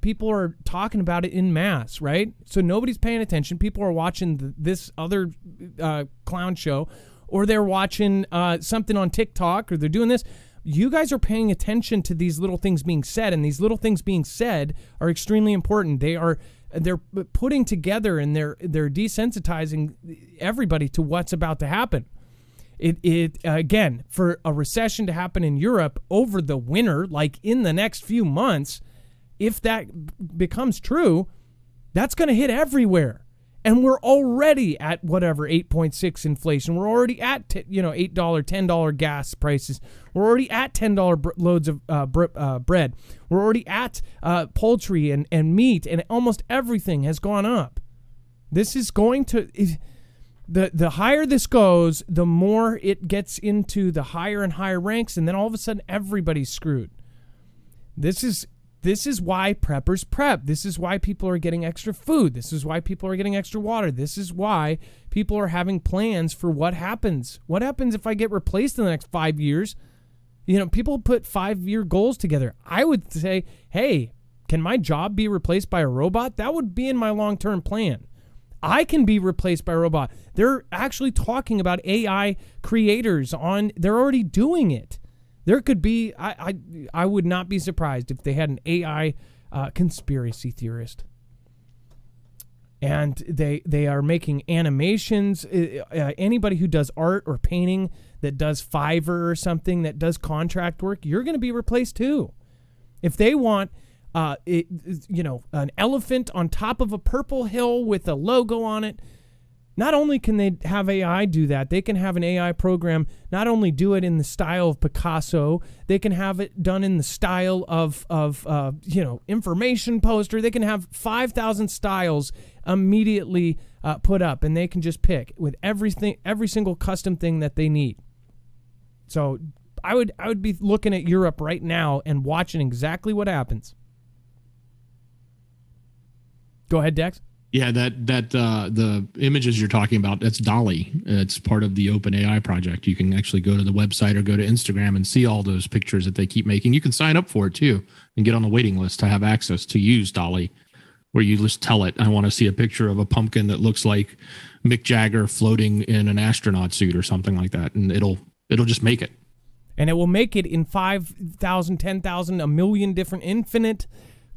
people are talking about it in mass, right? So nobody's paying attention. People are watching this other clown show, or they're watching something on TikTok, or they're doing this. You guys are paying attention to these little things being said, and these little things being said are extremely important. They're putting together, and they're desensitizing everybody to what's about to happen. It again, for a recession to happen in Europe over the winter, like in the next few months, if that becomes true, that's going to hit everywhere. And we're already at 8.6 inflation. We're already at $8, $10 gas prices. We're already at $10 loads of bread. We're already at poultry and meat, and almost everything has gone up. This is going to the higher this goes, the more it gets into the higher and higher ranks, and then all of a sudden everybody's screwed. This is why preppers prep. This is why people are getting extra food. This is why people are getting extra water. This is why people are having plans for what happens. What happens if I get replaced in the next 5 years? People put 5-year goals together. I would say, hey, can my job be replaced by a robot? That would be in my long-term plan. I can be replaced by a robot. They're actually talking about AI creators they're already doing it. There could be, I would not be surprised if they had an AI conspiracy theorist. And they are making animations. Anybody who does art or painting, that does Fiverr or something, that does contract work, you're going to be replaced too. If they want, an elephant on top of a purple hill with a logo on it, not only can they have AI do that, they can have an AI program not only do it in the style of Picasso, they can have it done in the style of information poster. They can have 5,000 styles immediately put up, and they can just pick with every single custom thing that they need. So I would be looking at Europe right now and watching exactly what happens. Go ahead, Dex. Yeah, the images you're talking about, that's DALL-E. It's part of the OpenAI project. You can actually go to the website or go to Instagram and see all those pictures that they keep making. You can sign up for it too and get on the waiting list to have access to use DALL-E, where you just tell it, I want to see a picture of a pumpkin that looks like Mick Jagger floating in an astronaut suit or something like that, and it'll just make it. And it will make it in 5,000, 10,000, a million different infinite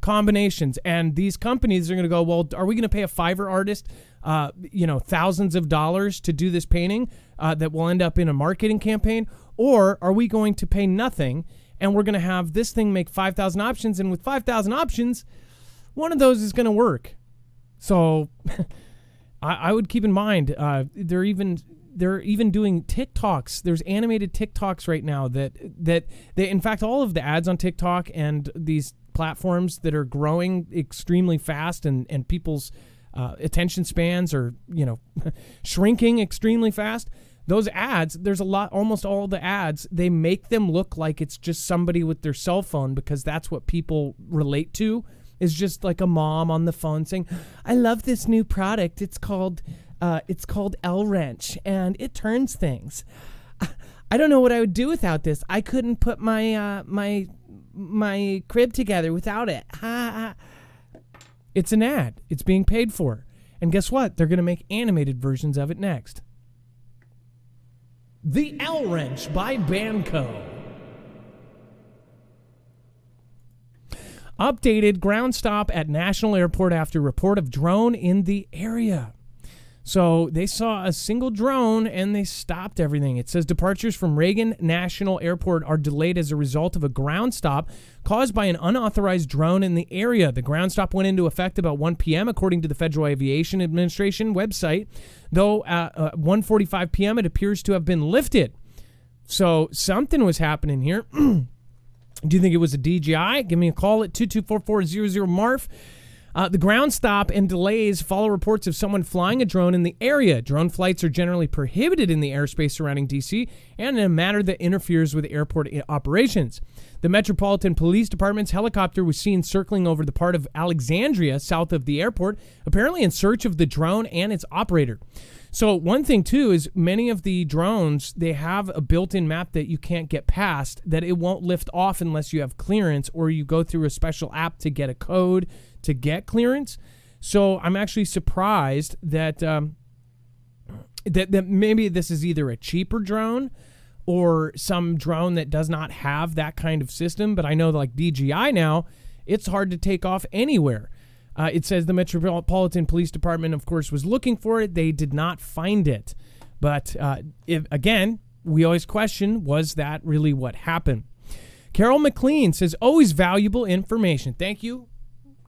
combinations. And these companies are going to go, well, are we going to pay a Fiverr artist thousands of dollars to do this painting that will end up in a marketing campaign? Or are we going to pay nothing and we're going to have this thing make 5,000 options, and with 5,000 options, one of those is going to work? So I would keep in mind, they're even doing TikToks. There's animated TikToks right now that they, in fact, all of the ads on TikTok and these platforms that are growing extremely fast, and people's attention spans are shrinking extremely fast. Those ads, there's almost all the ads, they make them look like it's just somebody with their cell phone, because that's what people relate to, is just like a mom on the phone saying, I love this new product. It's called L Wrench, and it turns things. I don't know what I would do without this. I couldn't put my my crib together without it. It's an ad. It's being paid for. And guess what? They're going to make animated versions of it next. The L Wrench by Banco. Updated ground stop at National Airport after report of drone in the area. So they saw a single drone and they stopped everything. It says departures from Reagan National Airport are delayed as a result of a ground stop caused by an unauthorized drone in the area. The ground stop went into effect about 1 p.m. according to the Federal Aviation Administration website, though at 1:45 p.m. it appears to have been lifted. So something was happening here. Do you think it was a DJI? Give me a call at 224-400-MARF. The ground stop and delays follow reports of someone flying a drone in the area. Drone flights are generally prohibited in the airspace surrounding D.C. and in a manner that interferes with airport operations. The Metropolitan Police Department's helicopter was seen circling over the part of Alexandria south of the airport, apparently in search of the drone and its operator. So one thing, too, is many of the drones, they have a built-in map that you can't get past, that it won't lift off unless you have clearance or you go through a special app to get a code to get clearance. So I'm actually surprised that that maybe this is either a cheaper drone or some drone that does not have that kind of system. But I know that, like DJI now, it's hard to take off anywhere. It says the Metropolitan Police Department, of course, was looking for it. They did not find it. But again, we always question, was that really what happened? Carol McLean says, always valuable information. Thank you,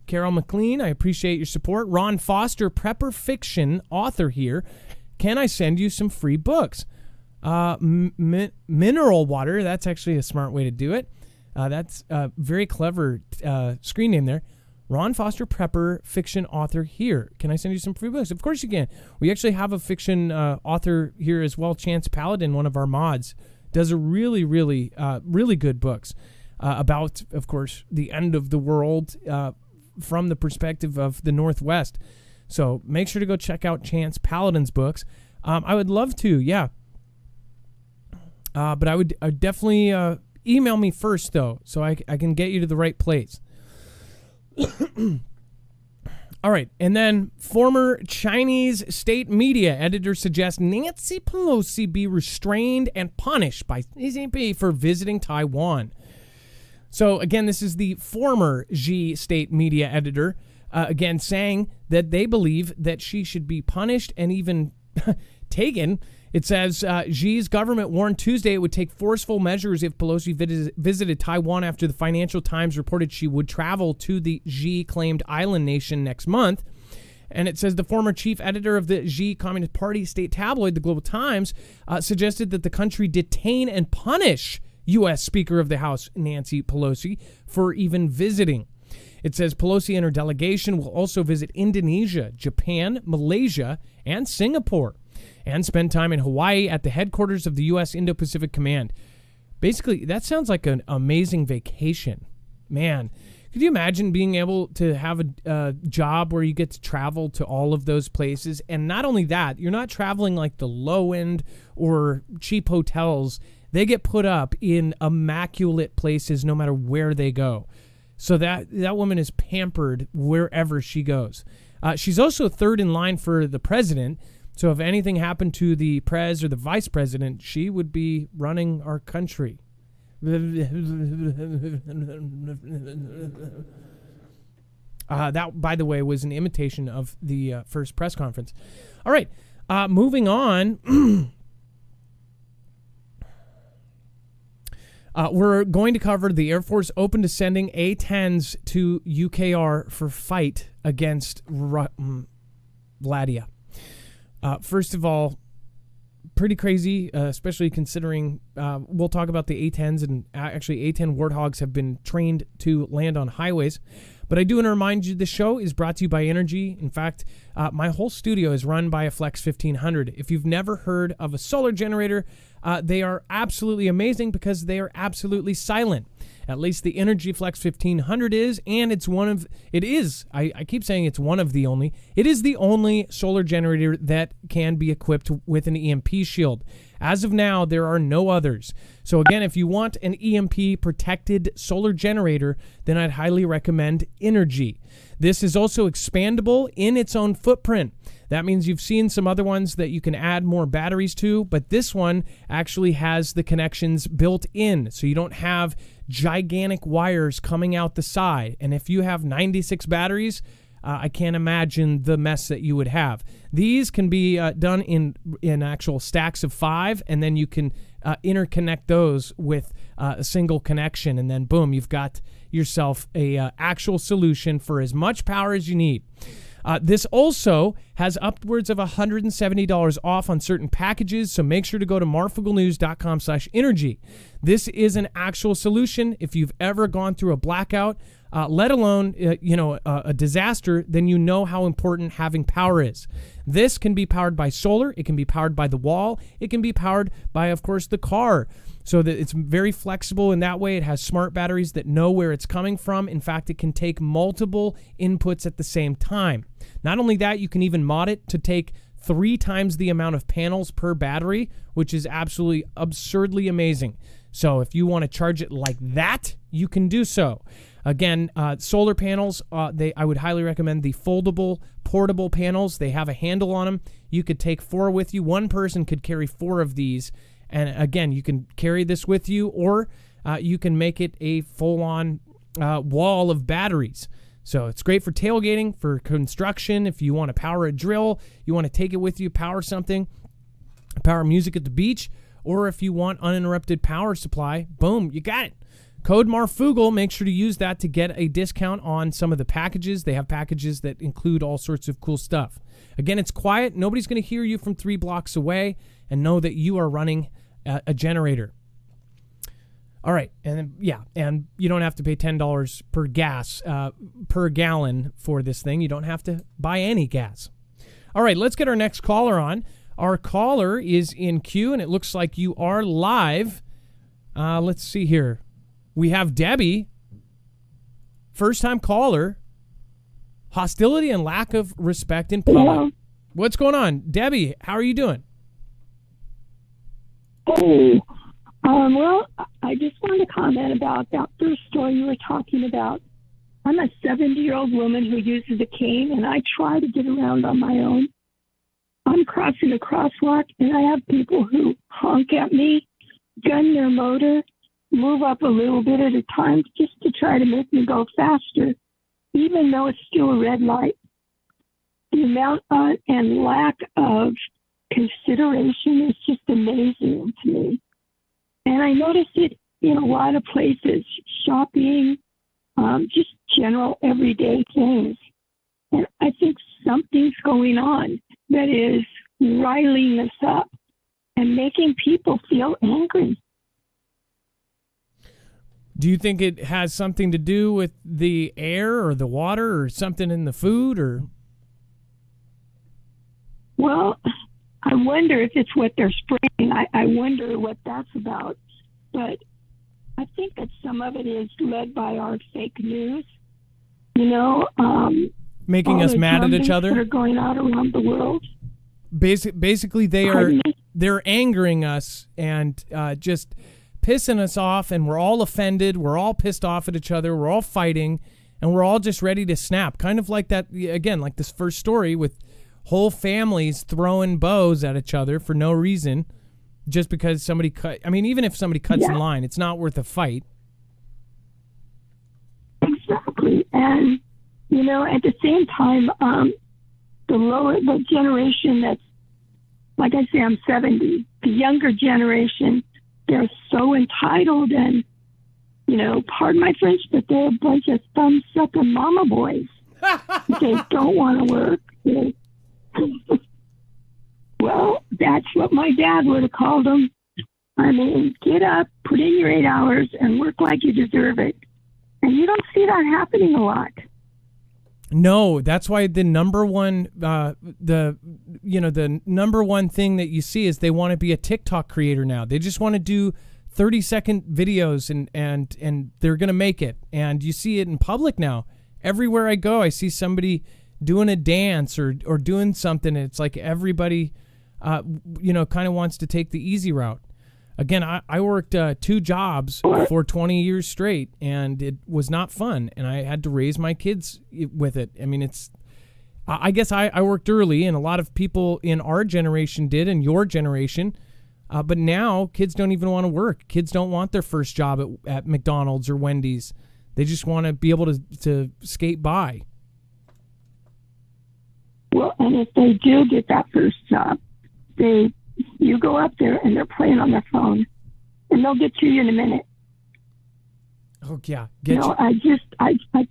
Carol McLean. I appreciate your support. Ron Foster, prepper fiction author here. Can I send you some free books? Mineral water. That's actually a smart way to do it. That's a very clever screen name there. Ron Foster, prepper fiction author here. Can I send you some free books? Of course you can. We actually have a fiction author here as well, Chance Paladin, one of our mods, does a really good books about, of course, the end of the world from the perspective of the Northwest. So make sure to go check out Chance Paladin's books. I would love to, yeah. But I would definitely email me first, though, so I can get you to the right place. All right, and then former Chinese state media editor suggests Nancy Pelosi be restrained and punished by Xi Jinping for visiting Taiwan. So again, this is the former Xi state media editor, again saying that they believe that she should be punished and even taken. It says Xi's government warned Tuesday it would take forceful measures if Pelosi visited Taiwan after the Financial Times reported she would travel to the Xi-claimed island nation next month. And it says the former chief editor of the Xi Communist Party state tabloid, the Global Times, suggested that the country detain and punish U.S. Speaker of the House Nancy Pelosi for even visiting. It says Pelosi and her delegation will also visit Indonesia, Japan, Malaysia, and Singapore, and spend time in Hawaii at the headquarters of the U.S. Indo-Pacific Command. basically, that sounds like an amazing vacation. Man, could you imagine being able to have a job where you get to travel to all of those places? And not only that, you're not traveling like the low end or cheap hotels. They get put up in immaculate places no matter where they go. So that woman is pampered wherever she goes. She's also third in line for the president. So if anything happened to the pres or the vice president, she would be running our country. That, by the way, was an imitation of the first press conference. All right, moving on. We're going to cover the Air Force open to sending A-10s to UKR for fight against Vladia. First of all, pretty crazy, especially considering we'll talk about the A-10s, and actually A-10 Warthogs have been trained to land on highways. But I do want to remind you the show is brought to you by Energy. In fact, my whole studio is run by a Flex 1500. If you've never heard of a solar generator, they are absolutely amazing because they are absolutely silent. At least the Energy Flex 1500 is, and I keep saying it's one of the only. It is the only solar generator that can be equipped with an EMP shield. As of now, there are no others. So again, if you want an EMP protected solar generator, then I'd highly recommend Energy. This is also expandable in its own footprint. That means you've seen some other ones that you can add more batteries to, but this one actually has the connections built in, so you don't have gigantic wires coming out the side. And if you have 96 batteries, I can't imagine the mess that you would have. These can be done in actual stacks of 5, and then you can interconnect those with a single connection, and then boom, you've got yourself a actual solution for as much power as you need. This also has upwards of $170 off on certain packages, so make sure to go to marfooglenews.com/energy. This is an actual solution. If you've ever gone through a blackout, let alone a disaster, then you know how important having power is. This can be powered by solar. It can be powered by the wall. It can be powered by, of course, the car. So that it's very flexible in that way. It has smart batteries that know where it's coming from. In fact, it can take multiple inputs at the same time. Not only that, you can even mod it to take 3 times the amount of panels per battery, which is absolutely absurdly amazing. So if you want to charge it like that, you can do so. Again, solar panels, I would highly recommend the foldable, portable panels. They have a handle on them. You could take 4 with you. One person could carry 4 of these. And again, you can carry this with you, or you can make it a full-on wall of batteries. So it's great for tailgating, for construction. If you want to power a drill, you want to take it with you, power something, power music at the beach, or if you want uninterrupted power supply, boom, you got it. Code Marfoogle, make sure to use that to get a discount on some of the packages. They have packages that include all sorts of cool stuff. Again, it's quiet. Nobody's going to hear you from 3 blocks away, and know that you are running a generator. All right, and then, and you don't have to pay $10 per gas per gallon for this thing. You don't have to buy any gas. All right, let's get our next caller on. Our caller is in queue, and it looks like you are live. Let's see here. We have Debbie, first-time caller. Hostility and lack of respect in public. Hello. What's going on? Debbie, how are you doing? Hey, well, I just wanted to comment about that first story you were talking about. I'm a 70-year-old woman who uses a cane, and I try to get around on my own. I'm crossing a crosswalk, and I have people who honk at me, gun their motor, move up a little bit at a time just to try to make me go faster, even though it's still a red light. The amount and lack of consideration is just amazing to me. And I notice it in a lot of places, shopping, just general everyday things. And I think something's going on that is riling us up and making people feel angry. Do you think it has something to do with the air or the water or something in the food? Or? Well, I wonder if it's what they're spraying. I wonder what that's about. But I think that some of it is led by our fake news. Making us mad at each other. That are going out around the world. Basically, they're angering us and just pissing us off, and we're all offended. We're all pissed off at each other. We're all fighting, and we're all just ready to snap. Kind of like that, again, like this first story with whole families throwing bows at each other for no reason, just because somebody cut. I mean, even if somebody cuts in line, it's not worth a fight. Exactly. And, at the same time, the generation that's, like I say, I'm 70, the younger generation, they're so entitled and, pardon my French, but they're a bunch of thumb-sucking mama boys. They don't want to work. Well, that's what my dad would have called them. I mean, get up, put in your 8 hours, and work like you deserve it. And you don't see that happening a lot. No, that's why the number one, the number one thing that you see is they want to be a TikTok creator now. They just want to do 30-second videos and they're going to make it. And you see it in public now. Everywhere I go, I see somebody doing a dance or doing something. And it's like everybody, kind of wants to take the easy route. Again, I worked 2 jobs for 20 years straight, and it was not fun. And I had to raise my kids with it. I mean, I guess I worked early, and a lot of people in our generation did, and your generation. But now kids don't even want to work. Kids don't want their first job at McDonald's or Wendy's. They just want to be able to skate by. Well, and if they do get that first job, you go up there and they're playing on their phone, and they'll get to you in a minute. Oh yeah, I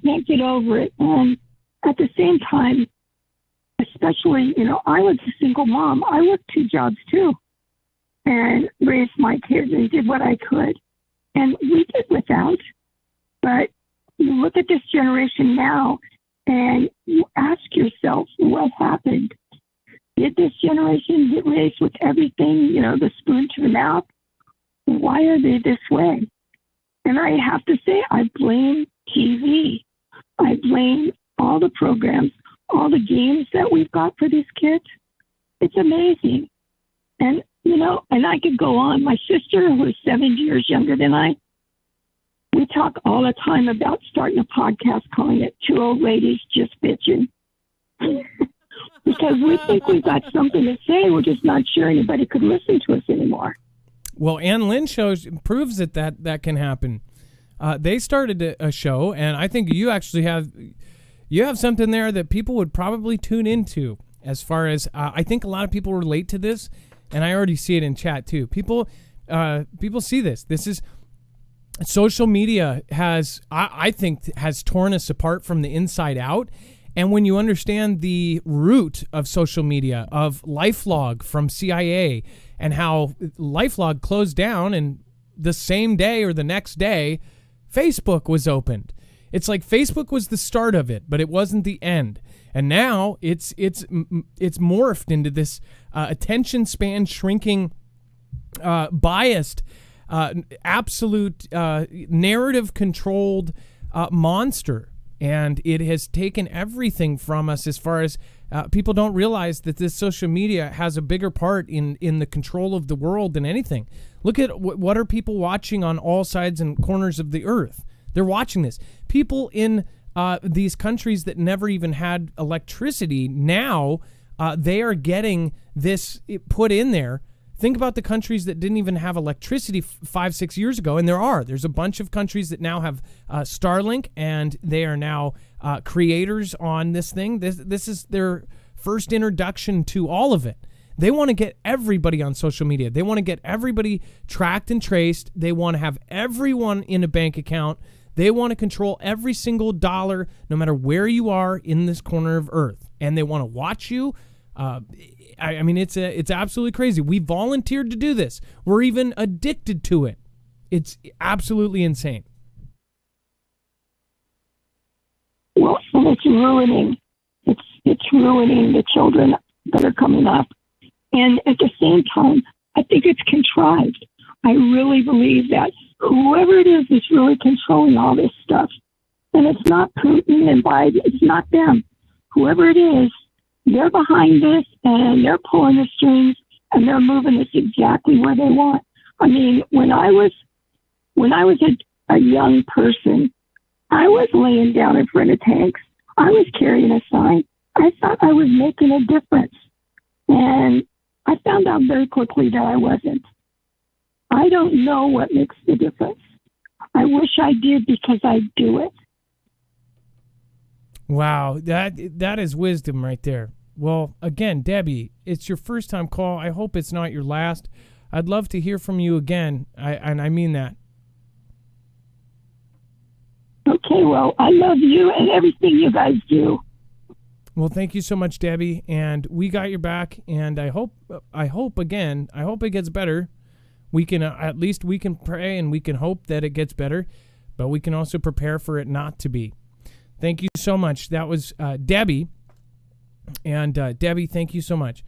can't get over it. And at the same time, especially, I was a single mom. I worked 2 jobs too, and raised my kids and did what I could, and we did without. But you look at this generation now, and you ask yourself, what happened? Did this generation get raised with everything, the spoon to the mouth? Why are they this way? And I have to say, I blame TV. I blame all the programs, all the games that we've got for these kids. It's amazing. And, and I could go on. My sister, who is 7 years younger than I, we talk all the time about starting a podcast calling it 2 Old Ladies Just Bitching. Because we think we've got something to say. We're just not sure anybody could listen to us anymore. Well, Ann Lynn proves that can happen. They started a show, and I think you actually have something there that people would probably tune into. As far as I think a lot of people relate to this, and I already see it in chat too. People see this. This is social media I think has torn us apart from the inside out. And when you understand the root of social media, of LifeLog from CIA, and how LifeLog closed down and the same day or the next day, Facebook was opened. It's like Facebook was the start of it, but it wasn't the end. And now it's morphed into this attention span shrinking, biased, absolute narrative controlled monster. And it has taken everything from us as far as people don't realize that this social media has a bigger part in the control of the world than anything. Look at what are people watching on all sides and corners of the earth. They're watching this. People in these countries that never even had electricity, now they are getting this put in there. Think about the countries that didn't even have electricity 5-6 years ago, and there's a bunch of countries that now have Starlink, and they are now creators on this thing. This is their first introduction to all of it. They want to get everybody on social media. They want to get everybody tracked and traced. They want to have everyone in a bank account. They want to control every single dollar, no matter where you are in this corner of Earth, and they want to watch you. I mean, it's absolutely crazy. We volunteered to do this. We're even addicted to it. It's absolutely insane. Well, and it's ruining the children that are coming up. And at the same time, I think it's contrived. I really believe that whoever it is that's really controlling all this stuff. And it's not Putin and Biden. It's not them. Whoever it is, they're behind this and they're pulling the strings and they're moving us exactly where they want. I mean, when I was a young person, I was laying down in front of tanks. I was carrying a sign. I thought I was making a difference. And I found out very quickly that I wasn't. I don't know what makes the difference. I wish I did because I do it. Wow, that is wisdom right there. Well, again, Debbie, it's your first time call. I hope it's not your last. I'd love to hear from you again, and I mean that. Okay, well, I love you and everything you guys do. Well, thank you so much, Debbie, and we got your back, and I hope it gets better. We can, at least we can pray and we can hope that it gets better, but we can also prepare for it not to be. Thank you so much. That was Debbie, and Debbie, thank you so much.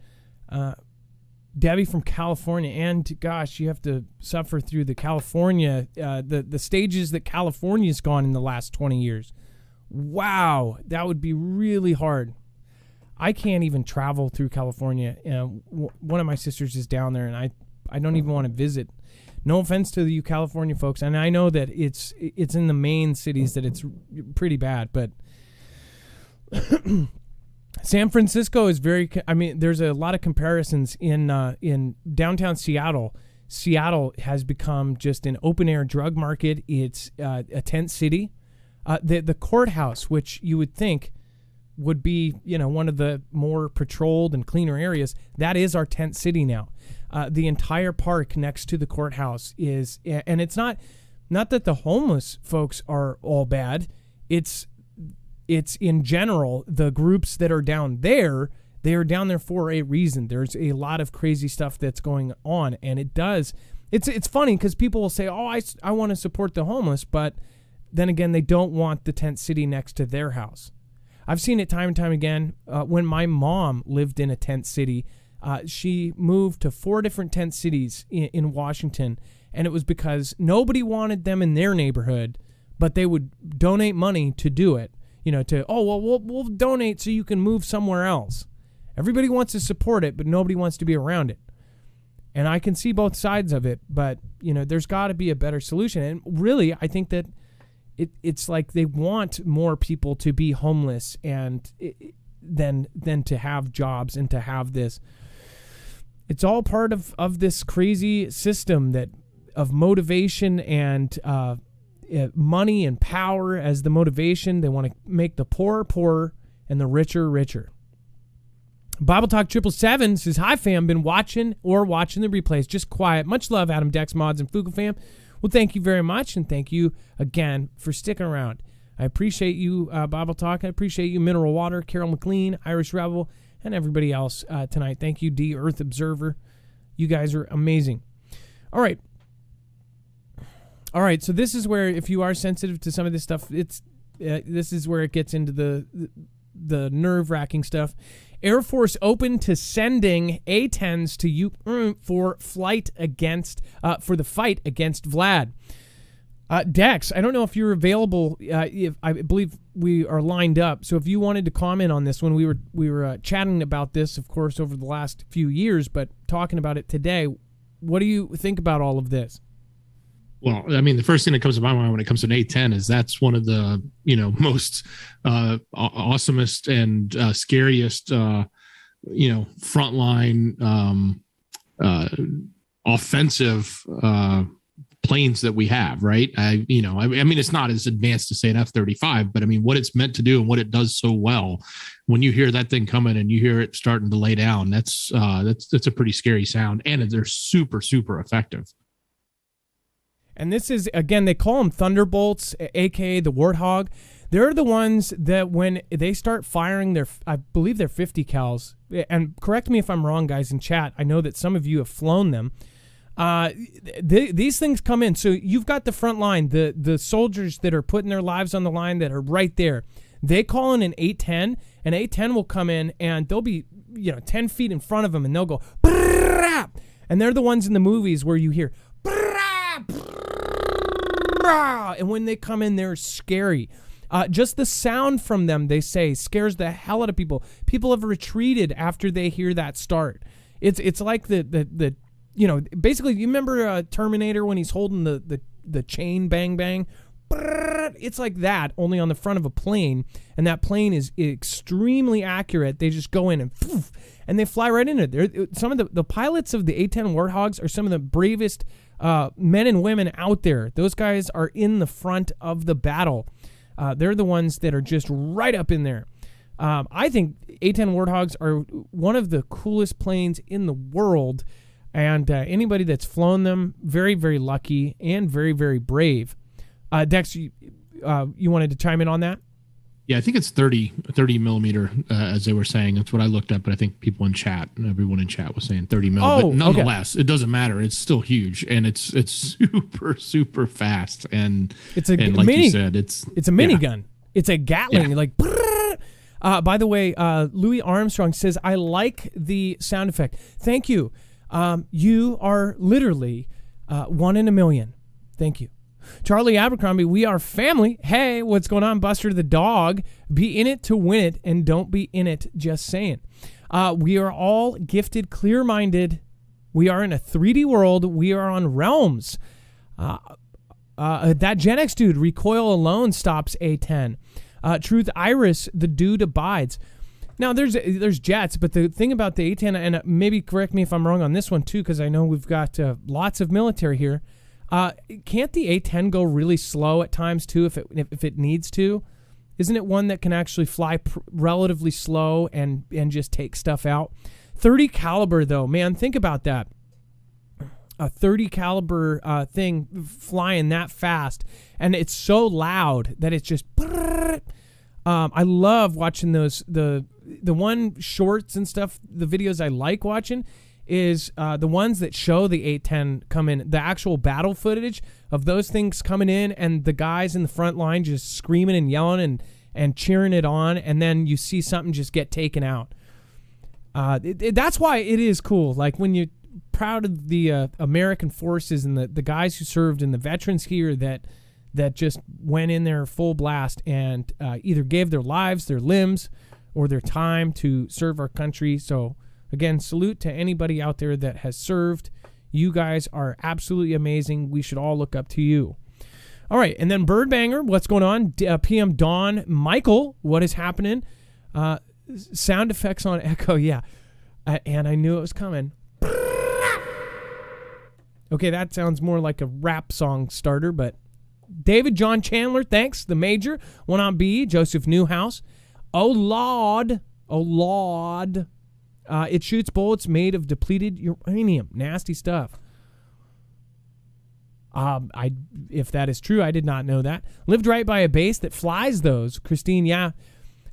Debbie from California, and gosh, you have to suffer through the California, the stages that California's gone in the last 20 years. Wow, that would be really hard. I can't even travel through California. One of my sisters is down there, and I don't even want to visit. No offense to you California folks, and I know that it's in the main cities that it's pretty bad, but San Francisco is very. I mean, there's a lot of comparisons in downtown Seattle. Seattle has become just an open air drug market. It's a tent city. The courthouse, which you would think would be one of the more patrolled and cleaner areas, that is our tent city now. The entire park next to the courthouse is, and it's not that the homeless folks are all bad. It's in general, the groups that are down there, they are down there for a reason. There's a lot of crazy stuff that's going on, and it's funny because people will say, oh, I want to support the homeless, but then again, they don't want the tent city next to their house. I've seen it time and time again. When my mom lived in a tent city, she moved to 4 different tent cities in Washington, and it was because nobody wanted them in their neighborhood, but they would donate money to do it. We'll donate so you can move somewhere else. Everybody wants to support it, but nobody wants to be around it. And I can see both sides of it, but there's got to be a better solution. And really, I think that it's like they want more people to be homeless and than to have jobs and to have this. It's all part of this crazy system of motivation and money and power as the motivation. They want to make the poor poorer and the richer richer. Bible Talk 777 says, hi fam, been watching the replays, just quiet. Much love, Adam, Dex, Mods, and Fugu fam. Well, thank you very much, and thank you again for sticking around. I appreciate you, Bible Talk. I appreciate you, Mineral Water, Carol McLean, Irish Rebel, and everybody else tonight. Thank you, D Earth Observer. You guys are amazing. All right. So this is where, if you are sensitive to some of this stuff, this is where it gets into the nerve-wracking stuff. Air Force open to sending A-10s to Ukraine for the fight against Vlad. Dex, I don't know if you're available. I believe we are lined up. So if you wanted to comment on this, when we were chatting about this, of course, over the last few years, but talking about it today, what do you think about all of this? Well, I mean, the first thing that comes to my mind when it comes to an A-10 is that's one of the, most awesomest and scariest, frontline offensive planes that we have, right? I mean, it's not as advanced to say an F-35, but I mean, what it's meant to do and what it does so well, when you hear that thing coming and you hear it starting to lay down, that's a pretty scary sound, and they're super, super effective. And this is, again, they call them Thunderbolts, a.k.a. the Warthog. They're the ones that when they start firing I believe they're 50 cals, and correct me if I'm wrong, guys, in chat. I know that some of you have flown them. These things come in. So you've got the front line, the soldiers that are putting their lives on the line that are right there. They call in an A-10. An A-10 will come in, and they'll be 10 feet in front of them, and they'll go, brrrr, and they're the ones in the movies where you hear, brrrr, brrrr, And when they come in, they're scary. Just the sound from them, they say, scares the hell out of people. People have retreated after they hear that start. It's like the basically, you remember Terminator when he's holding the chain, bang, bang? It's like that, only on the front of a plane, and that plane is extremely accurate. They just go in and they fly right into it. Some of the pilots of the A-10 Warthogs are some of the bravest men and women out there. Those guys are in the front of the battle. They're the ones that are just right up in there. I think A-10 Warthogs are one of the coolest planes in the world, and anybody that's flown them, very, very lucky and very, very brave. Dex, you wanted to chime in on that? Yeah, I think it's 30 millimeter, as they were saying. That's what I looked up, but I think people in chat, everyone in chat was saying 30 mil. But nonetheless, It doesn't matter. It's still huge, and it's super, super fast. And it's a like mini, you said, it's a minigun. It's a Gatling. Like, by the way, Louis Armstrong says, I like the sound effect. Thank you. You are literally 1 in a million. Thank you. Charlie Abercrombie, we are family. Hey, what's going on, Buster the dog? Be in it to win it, and don't be in it just saying. We are all gifted, clear-minded. We are in a 3D world. We are on realms. That Gen X dude, recoil alone stops A10. Truth Iris, the dude abides. Now, there's jets, but the thing about the A10, and maybe correct me if I'm wrong on this one too, because I know we've got lots of military here. Can't the A-10 go really slow at times too if it needs to? Isn't it one that can actually fly relatively slow and just take stuff out? 30 caliber though, man, think about that. A 30 caliber thing flying that fast, and it's so loud that it's just. I love watching those the one shorts and stuff. The videos I like watching is the ones that show the 810 come in, the actual battle footage of those things coming in, and the guys in the front line just screaming and yelling and cheering it on, and then you see something just get taken out. That's why it is cool. Like when you're proud of the American forces and the guys who served and the veterans here that just went in there full blast and either gave their lives, their limbs, or their time to serve our country. So again, salute to anybody out there that has served. You guys are absolutely amazing. We should all look up to you. All right, and then Birdbanger, what's going on? PM Dawn, Michael, what is happening? Sound effects on Echo, yeah. And I knew it was coming. Okay, that sounds more like a rap song starter, but David John Chandler, thanks. The Major, one on B, Joseph Newhouse. Oh, Lord. It shoots bullets made of depleted uranium. Nasty stuff. If that is true, I did not know that. Lived right by a base that flies those. Christine, yeah.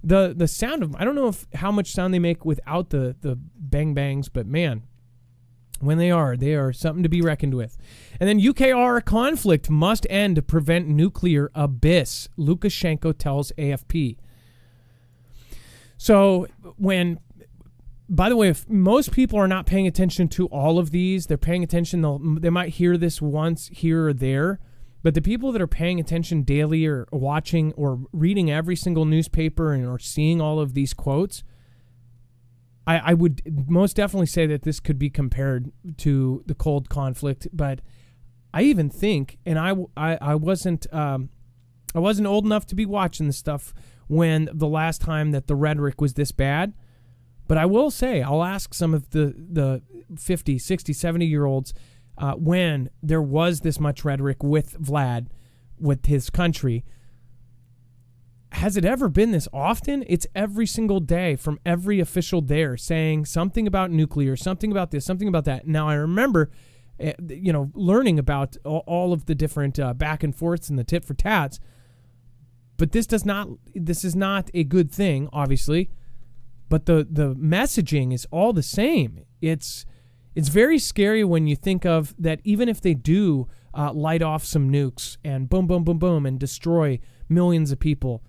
The sound of, I don't know how much sound they make without the bang bangs, but man, when they are something to be reckoned with. And then UKR conflict must end to prevent nuclear abyss. Lukashenko tells AFP. So by the way, if most people are not paying attention to all of these, they're paying attention, they might hear this once here or there, but the people that are paying attention daily or watching or reading every single newspaper or seeing all of these quotes, I would most definitely say that this could be compared to the cold conflict. But I even think, and I wasn't old enough to be watching this stuff when the last time that the rhetoric was this bad. But I will say, I'll ask some of the 50, 60, 70-year-olds when there was this much rhetoric with Vlad, with his country. Has it ever been this often? It's every single day from every official there saying something about nuclear, something about this, something about that. Now, I remember, learning about all of the different back and forths and the tit for tats. But this is not a good thing, obviously. But the messaging is all the same. It's very scary when you think of that. Even if they do light off some nukes and boom, boom, boom, boom, and destroy millions of people,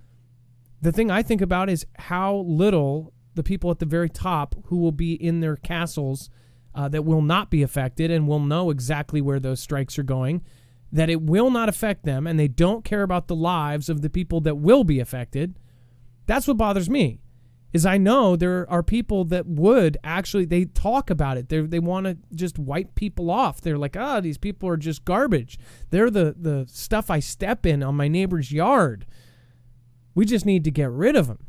the thing I think about is how little the people at the very top who will be in their castles that will not be affected and will know exactly where those strikes are going that it will not affect them and they don't care about the lives of the people that will be affected. That's what bothers me, is I know there are people that would actually, they talk about it. They want to just wipe people off. They're like, these people are just garbage. They're the stuff I step in on my neighbor's yard. We just need to get rid of them.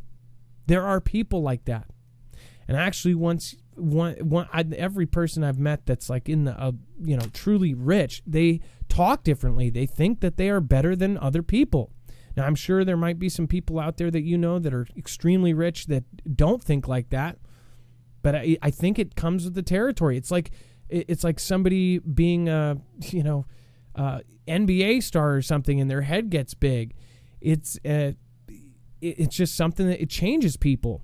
There are people like that. And actually every person I've met that's like in the, truly rich, they talk differently. They think that they are better than other people. Now, I'm sure there might be some people out there that that are extremely rich that don't think like that. But I think it comes with the territory. It's like somebody being a, NBA star or something and their head gets big. It's just something that it changes people.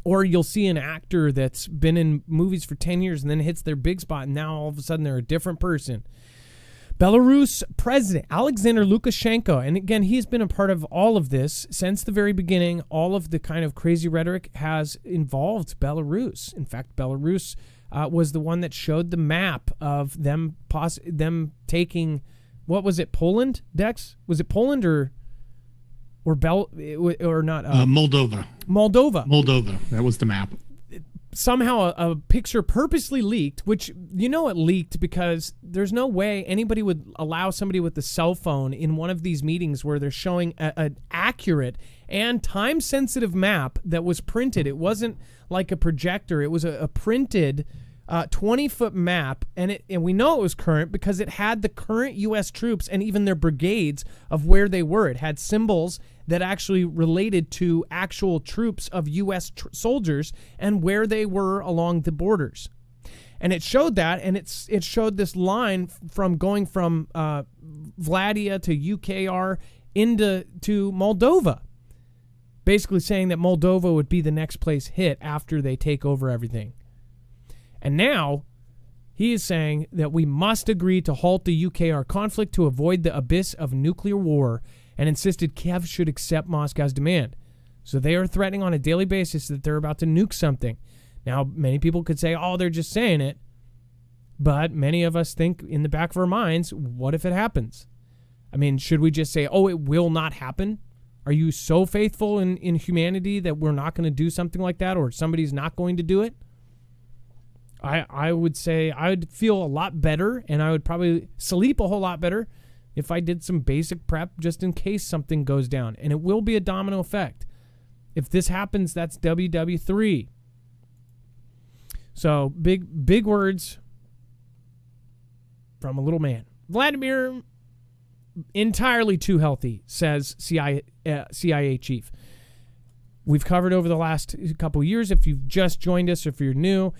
Or you'll see an actor that's been in movies for 10 years and then hits their big spot, and now all of a sudden they're a different person. Belarus President Alexander Lukashenko, and again, he's been a part of all of this since the very beginning. All of the kind of crazy rhetoric has involved Belarus. In fact, Belarus was the one that showed the map of them taking, what was it, Poland, Dex? Was it Poland or not? Moldova. Moldova. That was the map. Somehow a picture purposely leaked, which it leaked because there's no way anybody would allow somebody with a cell phone in one of these meetings where they're showing an accurate and time-sensitive map that was printed. It wasn't like a projector. It was a printed 20-foot map, and we know it was current because it had the current U.S. troops and even their brigades of where they were. It had symbols that actually related to actual troops of U.S. soldiers and where they were along the borders. And it showed that, and it showed this line from going from Vladia to UKR to Moldova, basically saying that Moldova would be the next place hit after they take over everything. And now he is saying that we must agree to halt the UKR conflict to avoid the abyss of nuclear war, and insisted Kiev should accept Moscow's demand. So they are threatening on a daily basis that they're about to nuke something. Now, many people could say, they're just saying it. But many of us think in the back of our minds, what if it happens? I mean, should we just say, it will not happen? Are you so faithful in humanity that we're not going to do something like that, or somebody's not going to do it? I would say I would feel a lot better, and I would probably sleep a whole lot better if I did some basic prep just in case something goes down. And it will be a domino effect. If this happens, that's WW3. So big words from a little man. Vladimir, entirely too healthy, says CIA chief. We've covered over the last couple of years. If you've just joined us, or if you're new,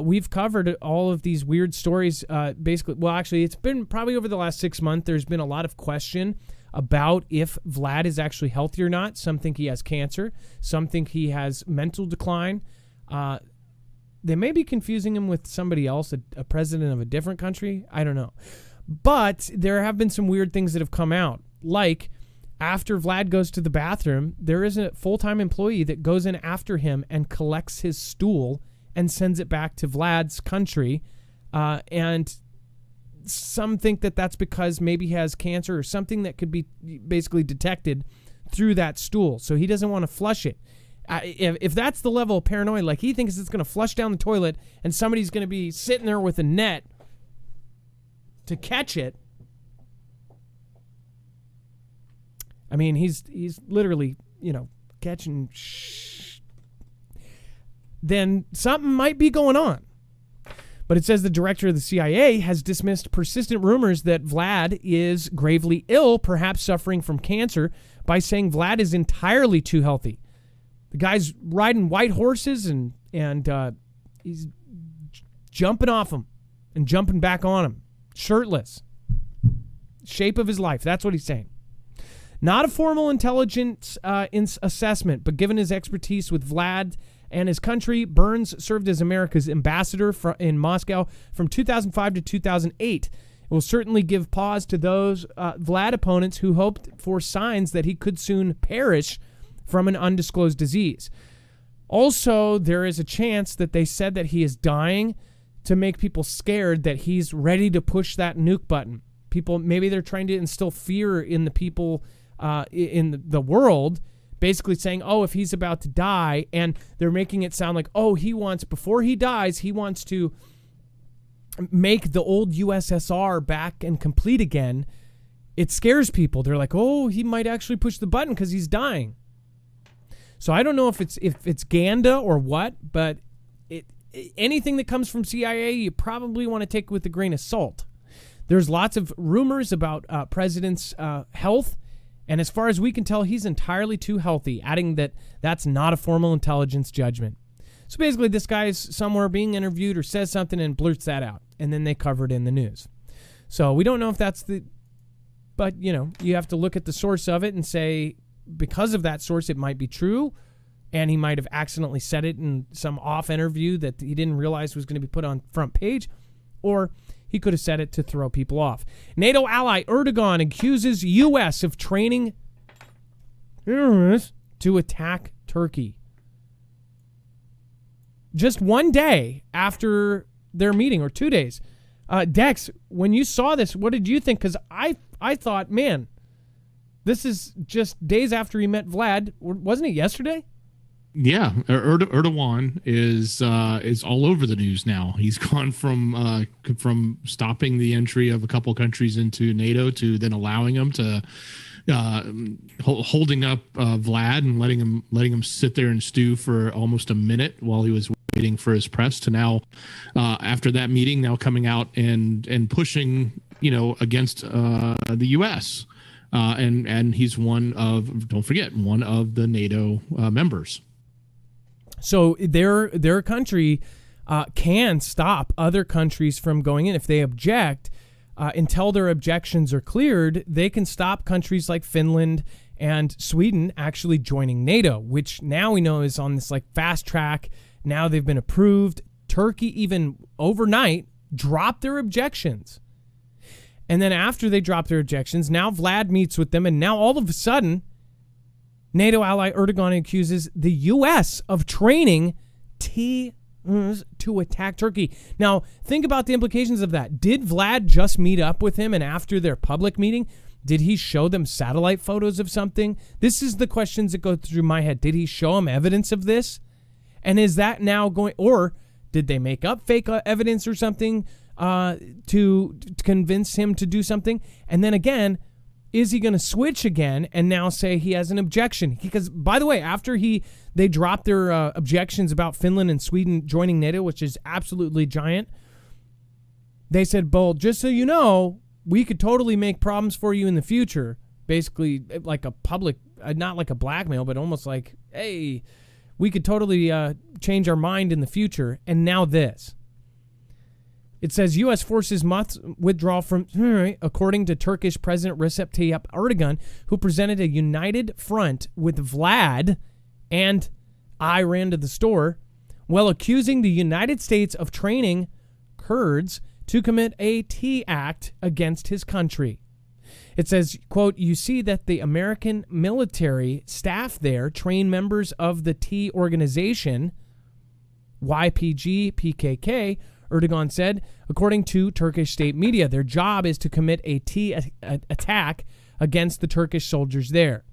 we've covered all of these weird stories. Basically, it's been probably over the last 6 months. There's been a lot of question about if Vlad is actually healthy or not. Some think he has cancer. Some think he has mental decline. They may be confusing him with somebody else, a president of a different country. I don't know. But there have been some weird things that have come out. Like, after Vlad goes to the bathroom, there is a full-time employee that goes in after him and collects his stool and sends it back to Vlad's country. And some think that that's because maybe he has cancer or something that could be basically detected through that stool. So he doesn't want to flush it. If that's the level of paranoia, like he thinks it's going to flush down the toilet and somebody's going to be sitting there with a net to catch it. I mean, he's literally, catching then something might be going on. But it says the director of the CIA has dismissed persistent rumors that Vlad is gravely ill, perhaps suffering from cancer, by saying Vlad is entirely too healthy. The guy's riding white horses and he's jumping off them and jumping back on them, shirtless. Shape of his life. That's what he's saying. Not a formal intelligence assessment, but given his expertise with Vlad and his country, Burns served as America's ambassador in Moscow from 2005 to 2008. It will certainly give pause to those Vlad opponents who hoped for signs that he could soon perish from an undisclosed disease. Also, there is a chance that they said that he is dying to make people scared that he's ready to push that nuke button. people, maybe they're trying to instill fear in the people in the world, basically saying, oh, if he's about to die, and they're making it sound like, oh, before he dies, he wants to make the old USSR back and complete again. It scares people. They're like, oh, he might actually push the button because he's dying. So I don't know if it's Ganda or what, but anything that comes from CIA, you probably want to take with a grain of salt. There's lots of rumors about president's health, and as far as we can tell, he's entirely too healthy, adding that that's not a formal intelligence judgment. So basically, this guy's somewhere being interviewed or says something and blurts that out, and then they cover it in the news. So we don't know if that's but, you have to look at the source of it and say, because of that source, it might be true, and he might have accidentally said it in some off interview that he didn't realize was going to be put on front page, or he could have said it to throw people off. NATO ally Erdogan accuses U.S. of training terrorists to attack Turkey. Just one day after their meeting, or 2 days. Dex, when you saw this, what did you think? Because I thought, man, this is just days after he met Vlad. Wasn't it yesterday? Yeah, Erdogan is all over the news now. He's gone from stopping the entry of a couple countries into NATO to then allowing them to holding up Vlad and letting him sit there and stew for almost a minute while he was waiting for his press, to now after that meeting, now coming out and pushing against the U.S. And he's one of the NATO members. So their country can stop other countries from going in if they object. Until their objections are cleared, they can stop countries like Finland and Sweden actually joining NATO, which now we know is on this fast track. Now they've been approved. Turkey even overnight dropped their objections. And then after they drop their objections, now Vlad meets with them, and now all of a sudden, NATO ally Erdogan accuses the U.S. of training to attack Turkey. Now, think about the implications of that. Did Vlad just meet up with him, and after their public meeting, did he show them satellite photos of something? This is the questions that go through my head. Did he show them evidence of this? And is that now going, or did they make up fake evidence or something to convince him to do something? And then again, is he going to switch again and now say he has an objection? Because, by the way, after they dropped their objections about Finland and Sweden joining NATO, which is absolutely giant, they said, "Well, just so you know, we could totally make problems for you in the future." Basically, like a public, not like a blackmail, but almost like, hey, we could totally change our mind in the future. And now this. It says U.S. forces must withdraw from, according to Turkish President Recep Tayyip Erdogan, who presented a united front with Vlad and I ran to the store, while accusing the United States of training Kurds to commit a T act against his country. It says, quote, "You see that the American military staff there train members of the T organization, YPG, PKK, Erdogan said, according to Turkish state media. Their job is to commit a T attack against the Turkish soldiers there."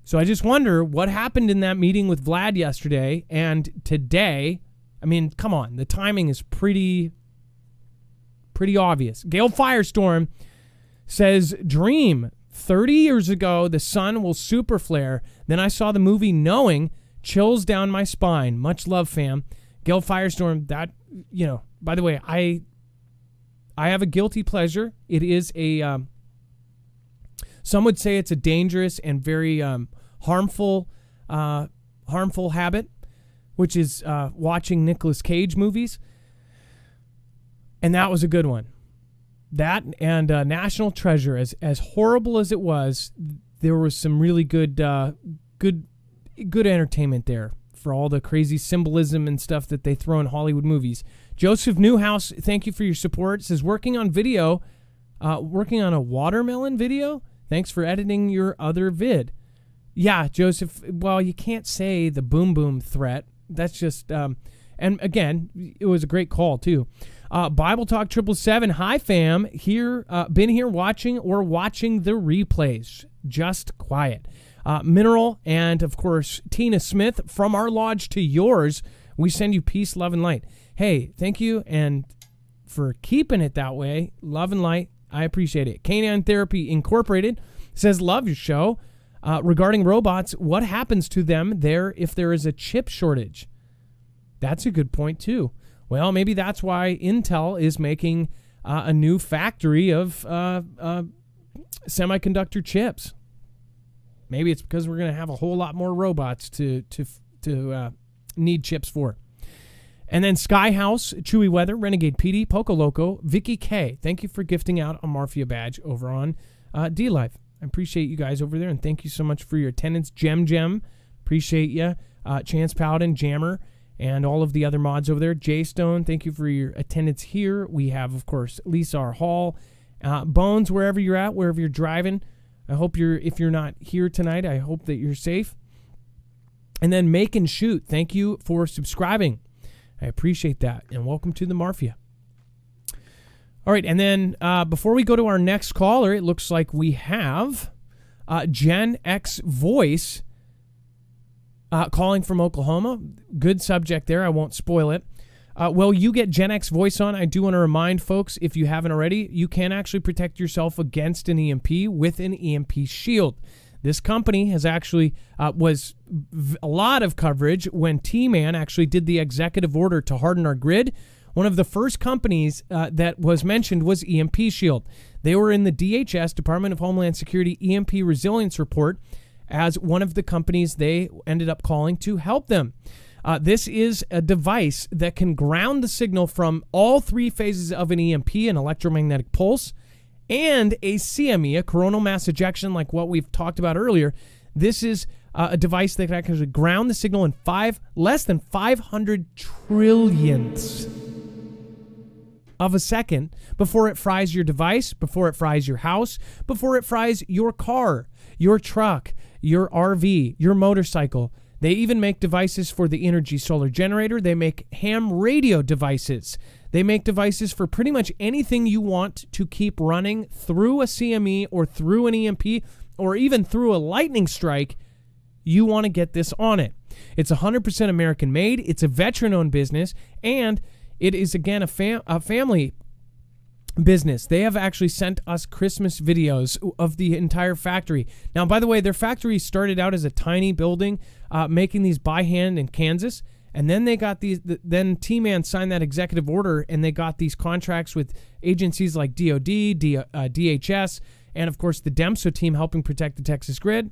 So I just wonder what happened in that meeting with Vlad yesterday and today. I mean, come on, the timing is pretty obvious. Gale Firestorm says, "Dream, 30 years ago, the sun will super flare. Then I saw the movie Knowing, chills down my spine. Much love, fam." Gale Firestorm, that, by the way, I have a guilty pleasure. It is some would say it's a dangerous and very harmful habit, which is watching Nicolas Cage movies. And that was a good one. That and National Treasure, as horrible as it was, there was some really good entertainment there for all the crazy symbolism and stuff that they throw in Hollywood movies. Joseph Newhouse, thank you for your support. Says, working on a watermelon video. Thanks for editing your other vid. Yeah, Joseph, well, you can't say the boom boom threat. That's just, and And again, it was a great call too. Bible Talk 777. Hi fam, here, been here watching the replays. Just quiet. Mineral and of course Tina Smith, from our lodge to yours, we send you peace, love, and light. Hey, thank you and for keeping it that way. Love and light. I appreciate it. Canine Therapy Incorporated says, love your show. Regarding robots, what happens to them there if there is a chip shortage? That's a good point too. Well, maybe that's why Intel is making a new factory of semiconductor chips. Maybe it's because we're going to have a whole lot more robots to need chips for. And then Skyhouse, Chewy Weather, Renegade PD, Poco Loco, Vicky K. Thank you for gifting out a Marfia badge over on D-Live. I appreciate you guys over there, and thank you so much for your attendance. Gem, appreciate you. Chance Paladin, Jammer, and all of the other mods over there. Jay Stone, thank you for your attendance here. We have, of course, Lisa R. Hall. Bones, wherever you're at, wherever you're driving. I hope if you're not here tonight, I hope that you're safe. And then Make and Shoot, thank you for subscribing. I appreciate that. And welcome to the Marfia. All right, and then before we go to our next caller, it looks like we have Gen X Voice calling from Oklahoma. Good subject there. I won't spoil it. Well, you get Gen X Voice on. I do want to remind folks, if you haven't already, you can actually protect yourself against an EMP with an EMP Shield. This company has actually was a lot of coverage when T-Man actually did the executive order to harden our grid. One of the first companies that was mentioned was EMP Shield. They were in the DHS, Department of Homeland Security, EMP Resilience Report as one of the companies they ended up calling to help them. This is a device that can ground the signal from all three phases of an EMP, an electromagnetic pulse, and a CME, a coronal mass ejection, like what we've talked about earlier. This is a device that can actually ground the signal in less than 500 trillionths of a second before it fries your device, before it fries your house, before it fries your car, your truck, your RV, your motorcycle. They even make devices for the Energy Solar Generator. They make ham radio devices. They make devices for pretty much anything you want to keep running through a CME or through an EMP or even through a lightning strike. You want to get this on it. It's 100% American made. It's a veteran-owned business, and it is, again, a family business. They have actually sent us Christmas videos of the entire factory. Now, by the way, their factory started out as a tiny building, making these by hand in Kansas. And then they got these. Then T-Man signed that executive order, and they got these contracts with agencies like DoD, DHS, and of course the DEMSO team helping protect the Texas grid.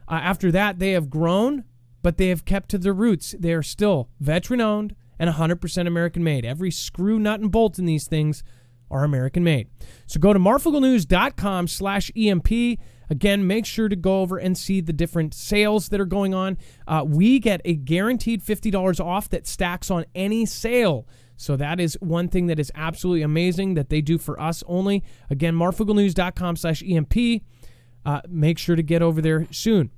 After that, they have grown, but they have kept to their roots. They are still veteran-owned and 100% American-made. Every screw, nut, and bolt in these things are American-made. So go to marfooglenews.com/EMP. Again, make sure to go over and see the different sales that are going on. We get a guaranteed $50 off that stacks on any sale. So that is one thing that is absolutely amazing that they do for us only. Again, marfooglenews.com/EMP. Make sure to get over there soon.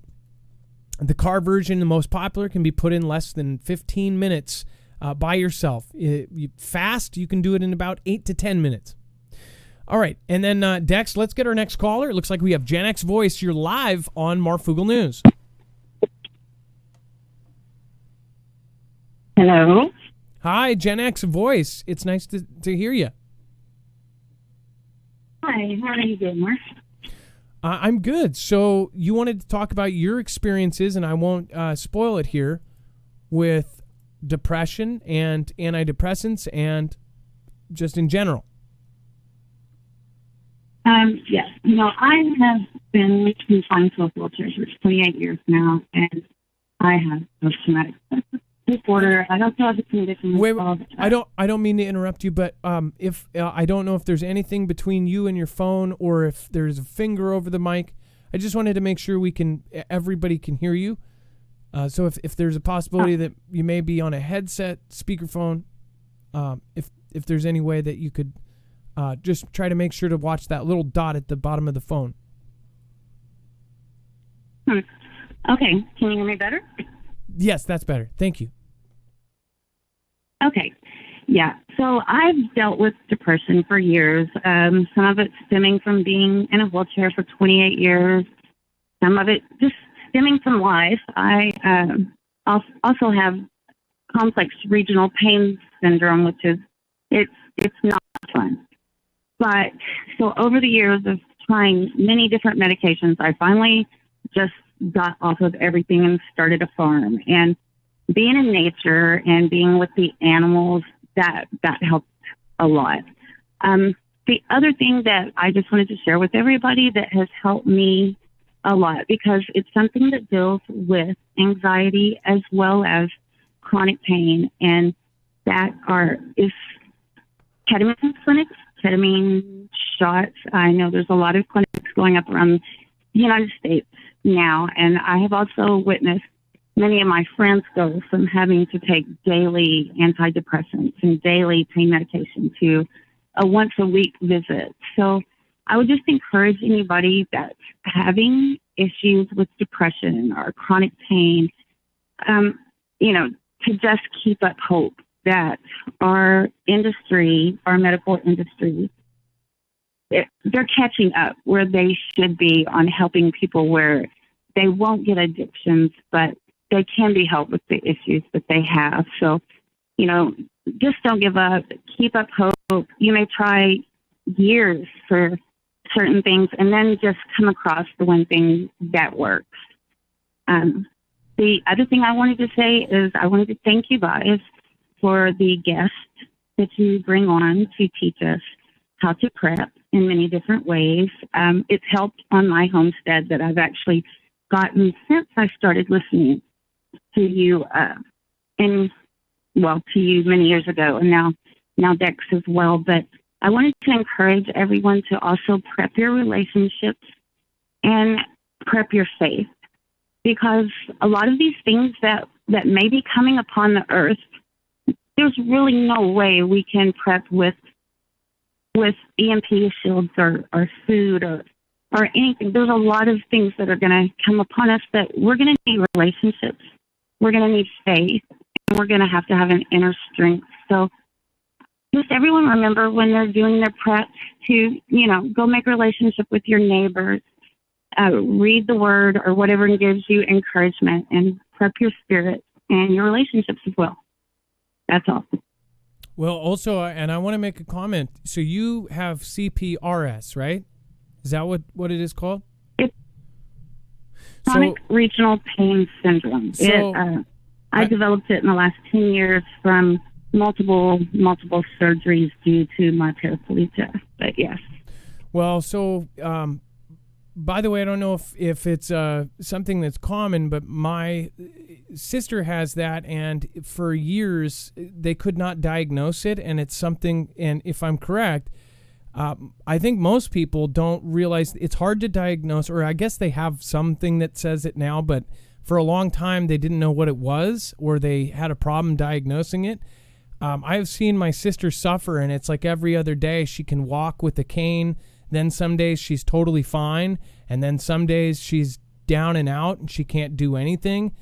The car version, the most popular, can be put in less than 15 minutes by yourself. Fast, you can do it in about 8 to 10 minutes. All right, and then Dex, let's get our next caller. It looks like we have Gen X Voice. You're live on Marfoogle News. Hello. Hi, Gen X Voice. It's nice to hear you. Hi, how are you doing, Mark? I'm good. So you wanted to talk about your experiences, and I won't spoil it here, with depression and antidepressants and just in general. Yes. You know, I have been confined to a wheelchair for 28 years now, and I have post-traumatic disorder. I don't know if it's condition. Wait, I don't mean to interrupt you, but if I don't know if there's anything between you and your phone, or if there's a finger over the mic. I just wanted to make sure everybody can hear you. So if there's a possibility that you may be on a headset, speakerphone, if there's any way that you could just try to make sure to watch that little dot at the bottom of the phone. Okay. Can you hear me better? Yes, that's better. Thank you. Okay. Yeah. So I've dealt with depression for years. Some of it stemming from being in a wheelchair for 28 years. Some of it just stemming from life. I also have complex regional pain syndrome, which is it's not fun. But so over the years of trying many different medications, I finally just got off of everything and started a farm. And being in nature and being with the animals, that helped a lot. The other thing that I just wanted to share with everybody that has helped me a lot, because it's something that deals with anxiety as well as chronic pain, and that is ketamine clinics, ketamine shots. I know there's a lot of clinics going up around the United States now, and I have also witnessed many of my friends go from having to take daily antidepressants and daily pain medication to a once-a-week visit. So I would just encourage anybody that's having issues with depression or chronic pain, to just keep up hope that our industry, our medical industry, they're catching up where they should be on helping people where they won't get addictions, but they can be helped with the issues that they have. So, just don't give up. Keep up hope. You may try years for certain things and then just come across the one thing that works. The other thing I wanted to say is I wanted to thank you guys for the guests that you bring on to teach us how to prep in many different ways. It's helped on my homestead that I've actually gotten since I started listening to you, to you many years ago, and now Dex as well. But I wanted to encourage everyone to also prep your relationships and prep your faith, because a lot of these things that may be coming upon the earth, there's really no way we can prep with EMP shields or food or anything. There's a lot of things that are going to come upon us that we're going to need relationships. We're going to need faith, and we're going to have an inner strength. So just everyone remember when they're doing their prep to, go make a relationship with your neighbors, read the word or whatever gives you encouragement, and prep your spirit and your relationships as well. That's all. Well, also, and I want to make a comment. So you have CPRS, right? Is that what it is called? It's chronic regional pain syndrome. So, I developed it in the last 10 years from multiple surgeries due to my paraplegia. But yes. Well, so by the way, I don't know if it's something that's common, but my sister has that, and for years they could not diagnose it, and it's something, and if I'm correct, I think most people don't realize it's hard to diagnose, or I guess they have something that says it now, but for a long time they didn't know what it was, or they had a problem diagnosing it. I've seen my sister suffer, and it's like every other day she can walk with a cane. Then some days she's totally fine, and then some days she's down and out and she can't do anything.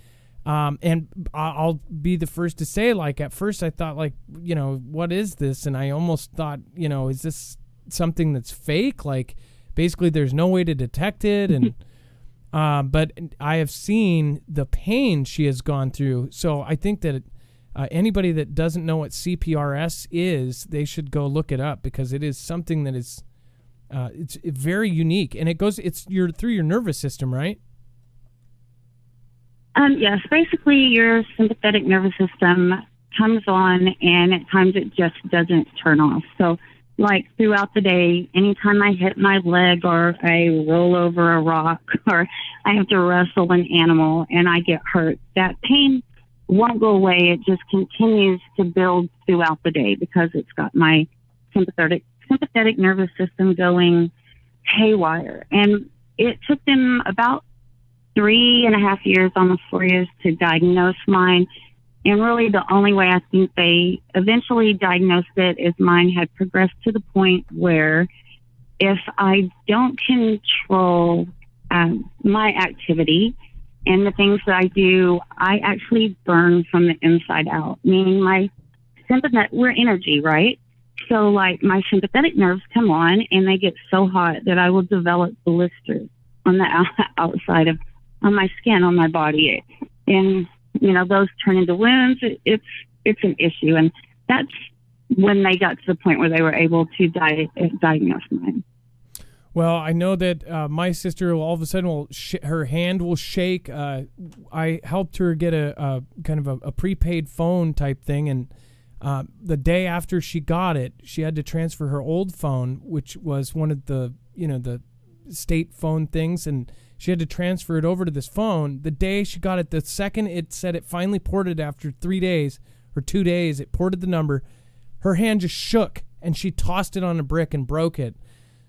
And I'll be the first to say, like, at first I thought, like, what is this? And I almost thought, is this something that's fake? Like, basically there's no way to detect it. And but I have seen the pain she has gone through. So I think that anybody that doesn't know what CPRS is, they should go look it up, because it is something that is it's very unique, and it's through your nervous system, right? Yes, basically your sympathetic nervous system comes on, and at times it just doesn't turn off. So like throughout the day, anytime I hit my leg or I roll over a rock or I have to wrestle an animal and I get hurt, that pain won't go away. It just continues to build throughout the day because it's got my sympathetic nervous system going haywire. And it took them about 3.5 years, almost 4 years, to diagnose mine. And really the only way I think they eventually diagnosed it is mine had progressed to the point where if I don't control my activity and the things that I do, I actually burn from the inside out, meaning my sympathetic, we're energy, right? So like my sympathetic nerves come on and they get so hot that I will develop blisters on the outside on my skin, on my body. And, those turn into wounds. It's an issue. And that's when they got to the point where they were able to diagnose mine. Well, I know that my sister all of a sudden her hand will shake. I helped her get a kind of a prepaid phone type thing, and the day after she got it, she had to transfer her old phone, which was one of the the state phone things, and she had to transfer it over to this phone. The day she got it, the second it said it finally ported after 3 days or 2 days, it ported the number. Her hand just shook, and she tossed it on a brick and broke it.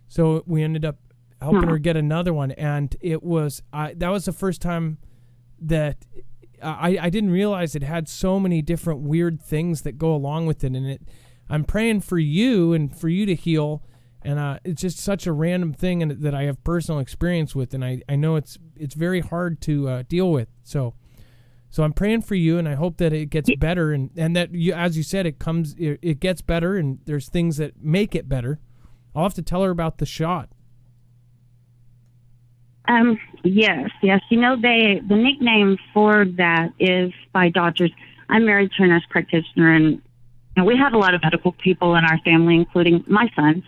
So we ended up helping her get another one, and it was that was the first time that I didn't realize it had so many different weird things that go along with it. And I'm praying for you and for you to heal, and it's just such a random thing that I have personal experience with, and I know it's very hard to deal with. So I'm praying for you, and I hope that it gets better, and that you, as you said, it gets better, and there's things that make it better. I'll have to tell her about the shot. Yes. The nickname for that is by doctors. I'm married to a nurse practitioner, and we have a lot of medical people in our family, including my sons.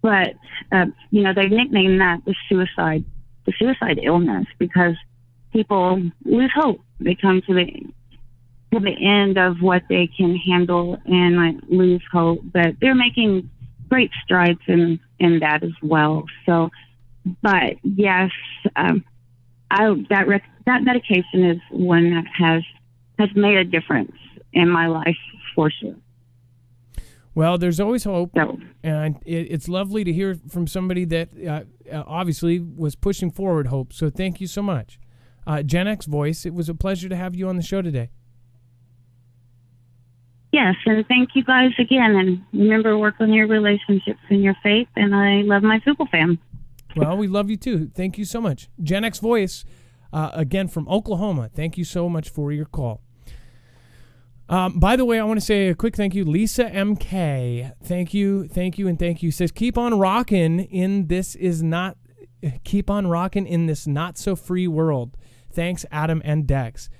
But, they've nicknamed that the suicide illness, because people lose hope. They come to the end of what they can handle and lose hope, but they're making great strides in that as well. So, but yes, that medication is one that has made a difference in my life for sure. Well, there's always hope, so, and it's lovely to hear from somebody that obviously was pushing forward hope. So thank you so much. Gen X Voice, it was a pleasure to have you on the show today. Yes, and thank you guys again. And remember, work on your relationships and your faith. And I love my Fogle fam. Well, we love you too. Thank you so much. Gen X Voice, again from Oklahoma. Thank you so much for your call. By the way, I want to say a quick thank you. Lisa MK, thank you, and thank you. Says, keep on rocking in this not so free world. Thanks, Adam and Dex.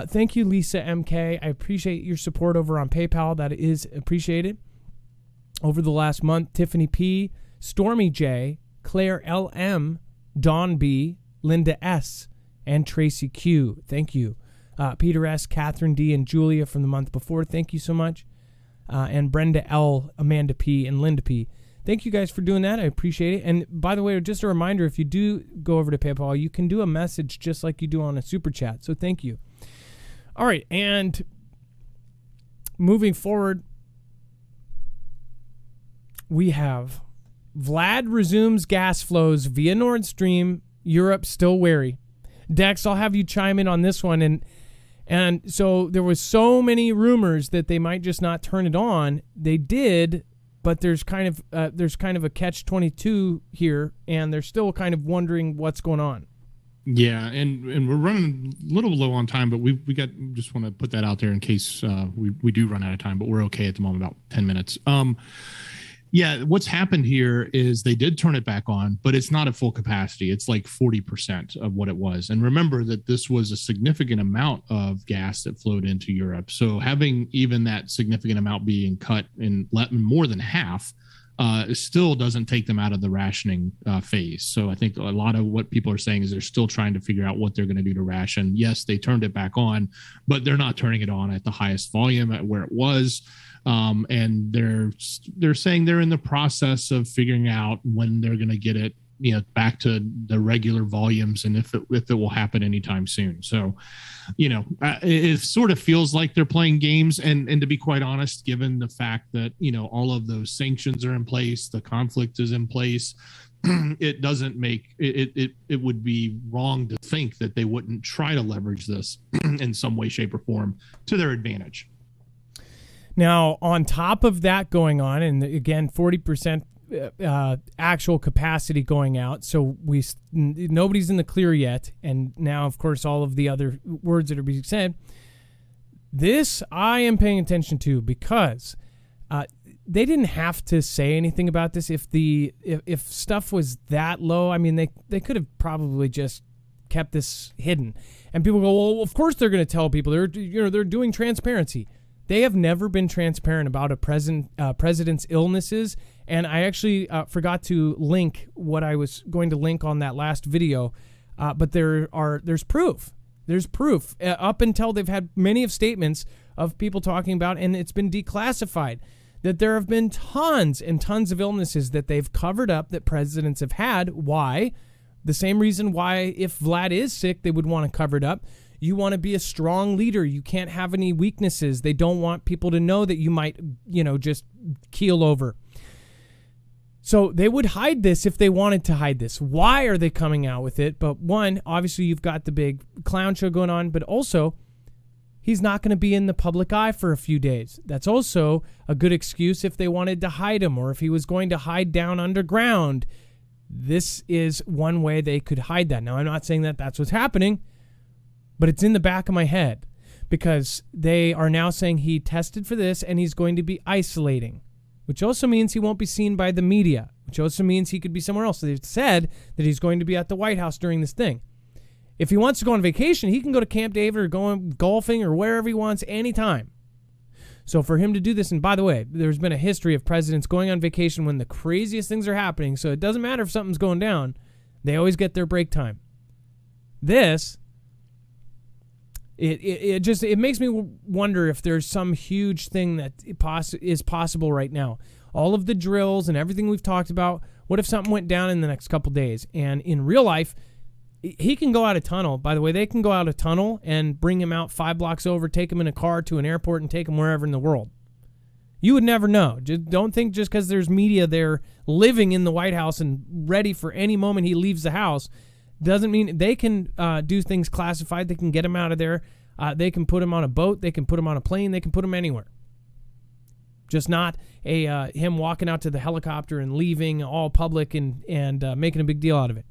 Thank you, Lisa MK. I appreciate your support over on PayPal. That is appreciated. Over the last month, Tiffany P, Stormy J, Claire LM, Dawn B, Linda S, and Tracy Q. Thank you. Peter S, Catherine D, and Julia from the month before. Thank you so much. And Brenda L, Amanda P, and Linda P. Thank you guys for doing that. I appreciate it. And by the way, just a reminder, if you do go over to PayPal, you can do a message just like you do on a super chat. So thank you. All right, and moving forward, we have Vlad resumes gas flows via Nord Stream. Europe still wary. Dex, I'll have you chime in on this one. And so there was so many rumors that they might just not turn it on. They did, but there's kind of a catch-22 here, and they're still kind of wondering what's going on. Yeah, and we're running a little low on time, but we just want to put that out there in case we do run out of time, but we're okay at the moment, about 10 minutes. Yeah, what's happened here is they did turn it back on, but it's not at full capacity. It's like 40% of what it was. And remember that this was a significant amount of gas that flowed into Europe. So having even that significant amount being cut in more than half still doesn't take them out of the rationing phase. So I think a lot of what people are saying is they're still trying to figure out what they're going to do to ration. Yes, they turned it back on, but they're not turning it on at the highest volume at where it was. And they're saying they're in the process of figuring out when they're going to get it, back to the regular volumes, and if it will happen anytime soon. So, it sort of feels like they're playing games. And to be quite honest, given the fact that, all of those sanctions are in place, the conflict is in place, it doesn't make it would be wrong to think that they wouldn't try to leverage this in some way, shape, or form to their advantage. Now, on top of that going on, and again, 40% actual capacity going out, so nobody's in the clear yet. And now, of course, all of the other words that are being said, This I am paying attention to because they didn't have to say anything about this. If stuff was that low, I mean, they could have probably just kept this hidden. And people go, well, of course they're going to tell people. They're doing transparency. They have never been transparent about a president's illnesses. And I actually forgot to link what I was going to link on that last video. But there's proof. There's proof up until they've had many of statements of people talking about, and it's been declassified, that there have been tons and tons of illnesses that they've covered up that presidents have had. Why? The same reason why if Vlad is sick, they would want to cover it up. You want to be a strong leader. You can't have any weaknesses. They don't want people to know that you might, just keel over. So they would hide this if they wanted to hide this. Why are they coming out with it? But one, obviously you've got the big clown show going on, but also he's not going to be in the public eye for a few days. That's also a good excuse if they wanted to hide him, or if he was going to hide down underground. This is one way they could hide that. Now, I'm not saying that that's what's happening, but it's in the back of my head because they are now saying he tested for this and he's going to be isolating, which also means he won't be seen by the media, which also means he could be somewhere else. So they've said that he's going to be at the White House during this thing. If he wants to go on vacation, he can go to Camp David or go golfing or wherever he wants anytime. So for him to do this, and by the way, there's been a history of presidents going on vacation when the craziest things are happening, so it doesn't matter if something's going down. They always get their break time. This, it makes me wonder if there's some huge thing that is possible right now. All of the drills and everything we've talked about, what if something went down in the next couple days? And in real life, he can go out a tunnel. By the way, they can go out a tunnel and bring him out 5 blocks over, take him in a car to an airport, and take him wherever in the world. You would never know. Just don't think just because there's media there living in the White House and ready for any moment he leaves the house doesn't mean they can do things classified. They can get him out of there. They can put him on a boat. They can put him on a plane. They can put him anywhere. Just not him walking out to the helicopter and leaving all public and making a big deal out of it.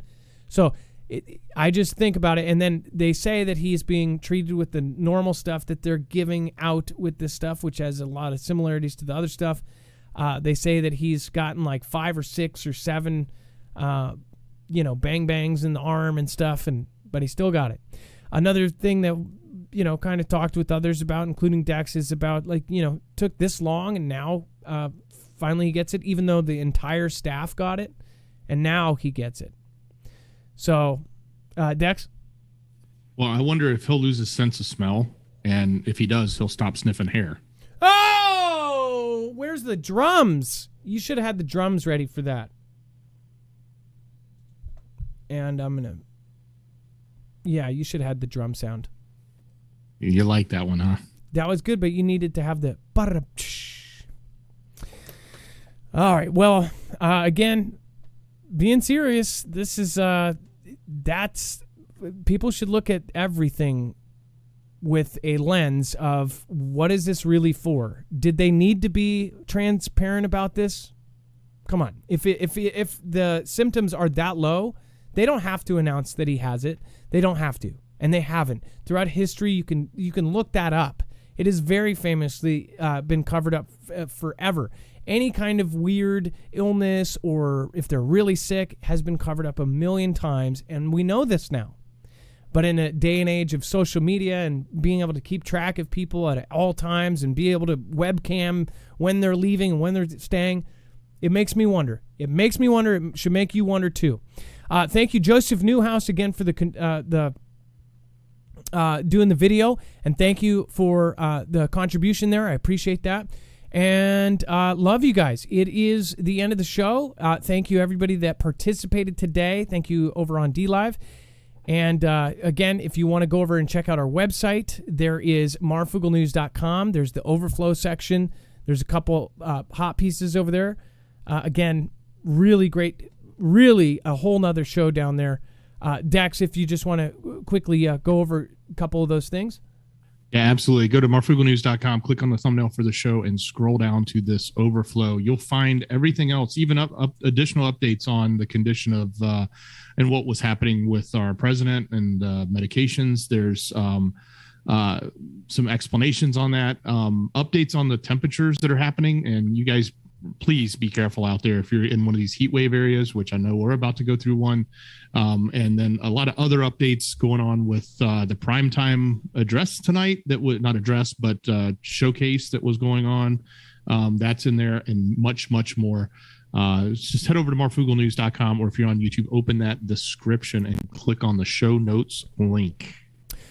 So I just think about it, and then they say that he's being treated with the normal stuff that they're giving out with this stuff, which has a lot of similarities to the other stuff. They say that he's gotten like 5 or 6 or 7, bang bangs in the arm and stuff, but he still got it. Another thing that kind of talked with others about, including Dex, is about took this long and now finally he gets it, even though the entire staff got it, and now he gets it. So, Dex? Well, I wonder if he'll lose his sense of smell, and if he does, he'll stop sniffing hair. Oh! Where's the drums? You should have had the drums ready for that. And I'm going to... Yeah, you should have had the drum sound. You like that one, huh? That was good, but you needed to have the... All right, well, again, being serious, this is... people should look at everything with a lens of what is this really for? Did they need to be transparent about this? Come on. If the symptoms are that low, they don't have to announce that he has it. They don't have to, and they haven't. Throughout history, you can look that up. It has very famously been covered up forever. Any kind of weird illness, or if they're really sick, has been covered up a million times, and we know this now. But in a day and age of social media and being able to keep track of people at all times and be able to webcam when they're leaving and when they're staying, it makes me wonder. It makes me wonder. It should make you wonder too. Thank you, Joseph Newhouse, again for the doing the video, and thank you for the contribution there. I appreciate that. And love you guys. It is the end of the show. Thank you, everybody that participated today. Thank you over on DLive. And again, if you want to go over and check out our website, there is marfooglenews.com. There's the overflow section. There's a couple hot pieces over there. Again, really great, really a whole nother show down there. Dex, if you just want to quickly go over a couple of those things. Yeah, absolutely. Go to marfooglenews.com, click on the thumbnail for the show, and scroll down to this overflow. You'll find everything else, even up additional updates on the condition of and what was happening with our president and medications. There's some explanations on that, updates on the temperatures that are happening. And you guys, please be careful out there if you're in one of these heat wave areas, which I know we're about to go through one. And then a lot of other updates going on with the primetime address tonight that was not address, but showcase that was going on. That's in there and much, much more. Just head over to marfooglenews.com, or if you're on YouTube, open that description and click on the show notes link.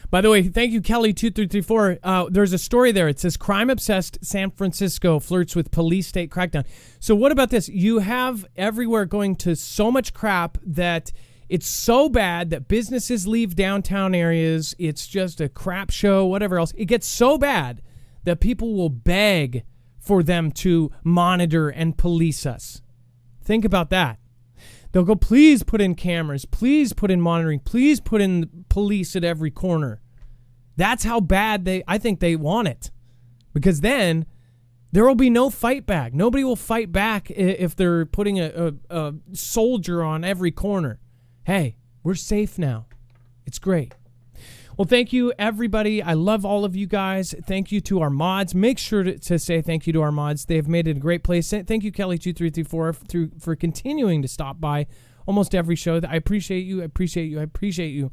By the way, thank you, Kelly2334. There's a story there. It says, crime-obsessed San Francisco flirts with police state crackdown. So what about this? You have everywhere going to so much crap that it's so bad that businesses leave downtown areas. It's just a crap show, whatever else. It gets so bad that people will beg for them to monitor and police us. Think about that. They'll go, please put in cameras, please put in monitoring, please put in police at every corner. That's how bad I think they want it. Because then there will be no fight back. Nobody will fight back if they're putting a soldier on every corner. Hey, we're safe now. It's great. Well, thank you, everybody. I love all of you guys. Thank you to our mods. Make sure to say thank you to our mods. They have made it a great place. Thank you, Kelly2334, for continuing to stop by almost every show. I appreciate you. I appreciate you. I appreciate you.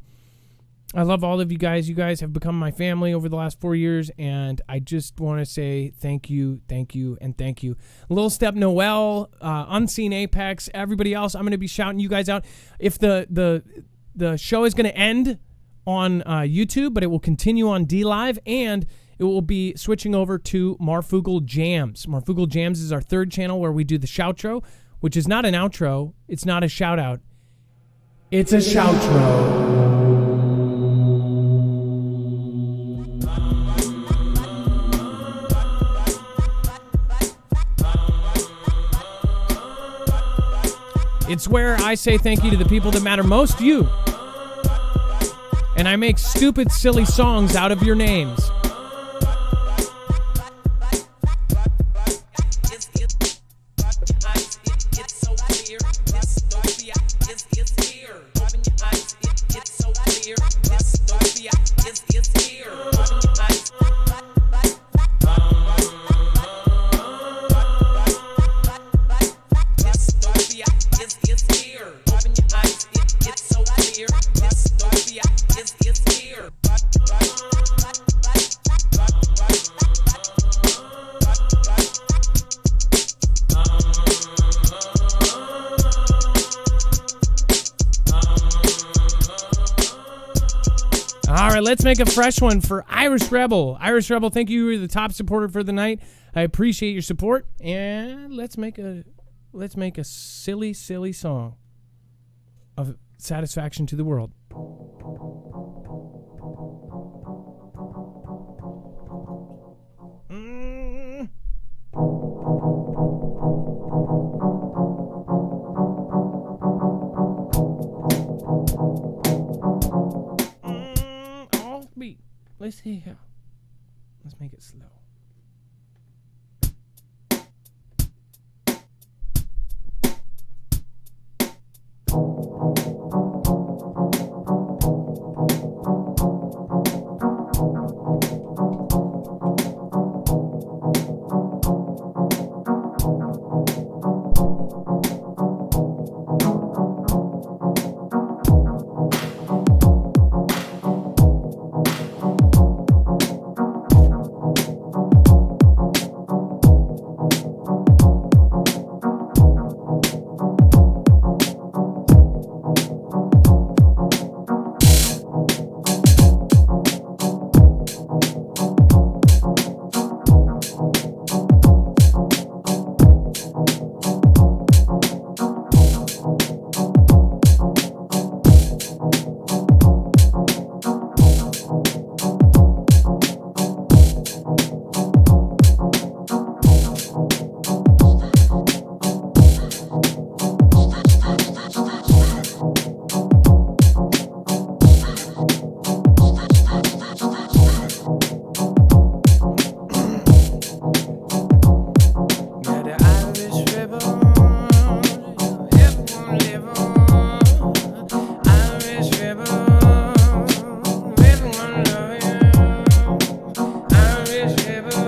I love all of you guys. You guys have become my family over the last 4 years, and I just want to say thank you, and thank you. Little Step Noel, Unseen Apex, everybody else, I'm going to be shouting you guys out. If the show is going to end on YouTube, but it will continue on DLive, and it will be switching over to Marfoogle Jams. Marfoogle Jams is our third channel where we do the shoutro, which is not an outro. It's not a shout out. It's a shoutro. It's where I say thank you to the people that matter most, you. And I make stupid, silly songs out of your names. Let's make a fresh one for Irish Rebel. Irish Rebel, thank you. You're the top supporter for the night. I appreciate your support. And let's make a silly, silly song of satisfaction to the world. Let's see how. Let's make it slow. shiver.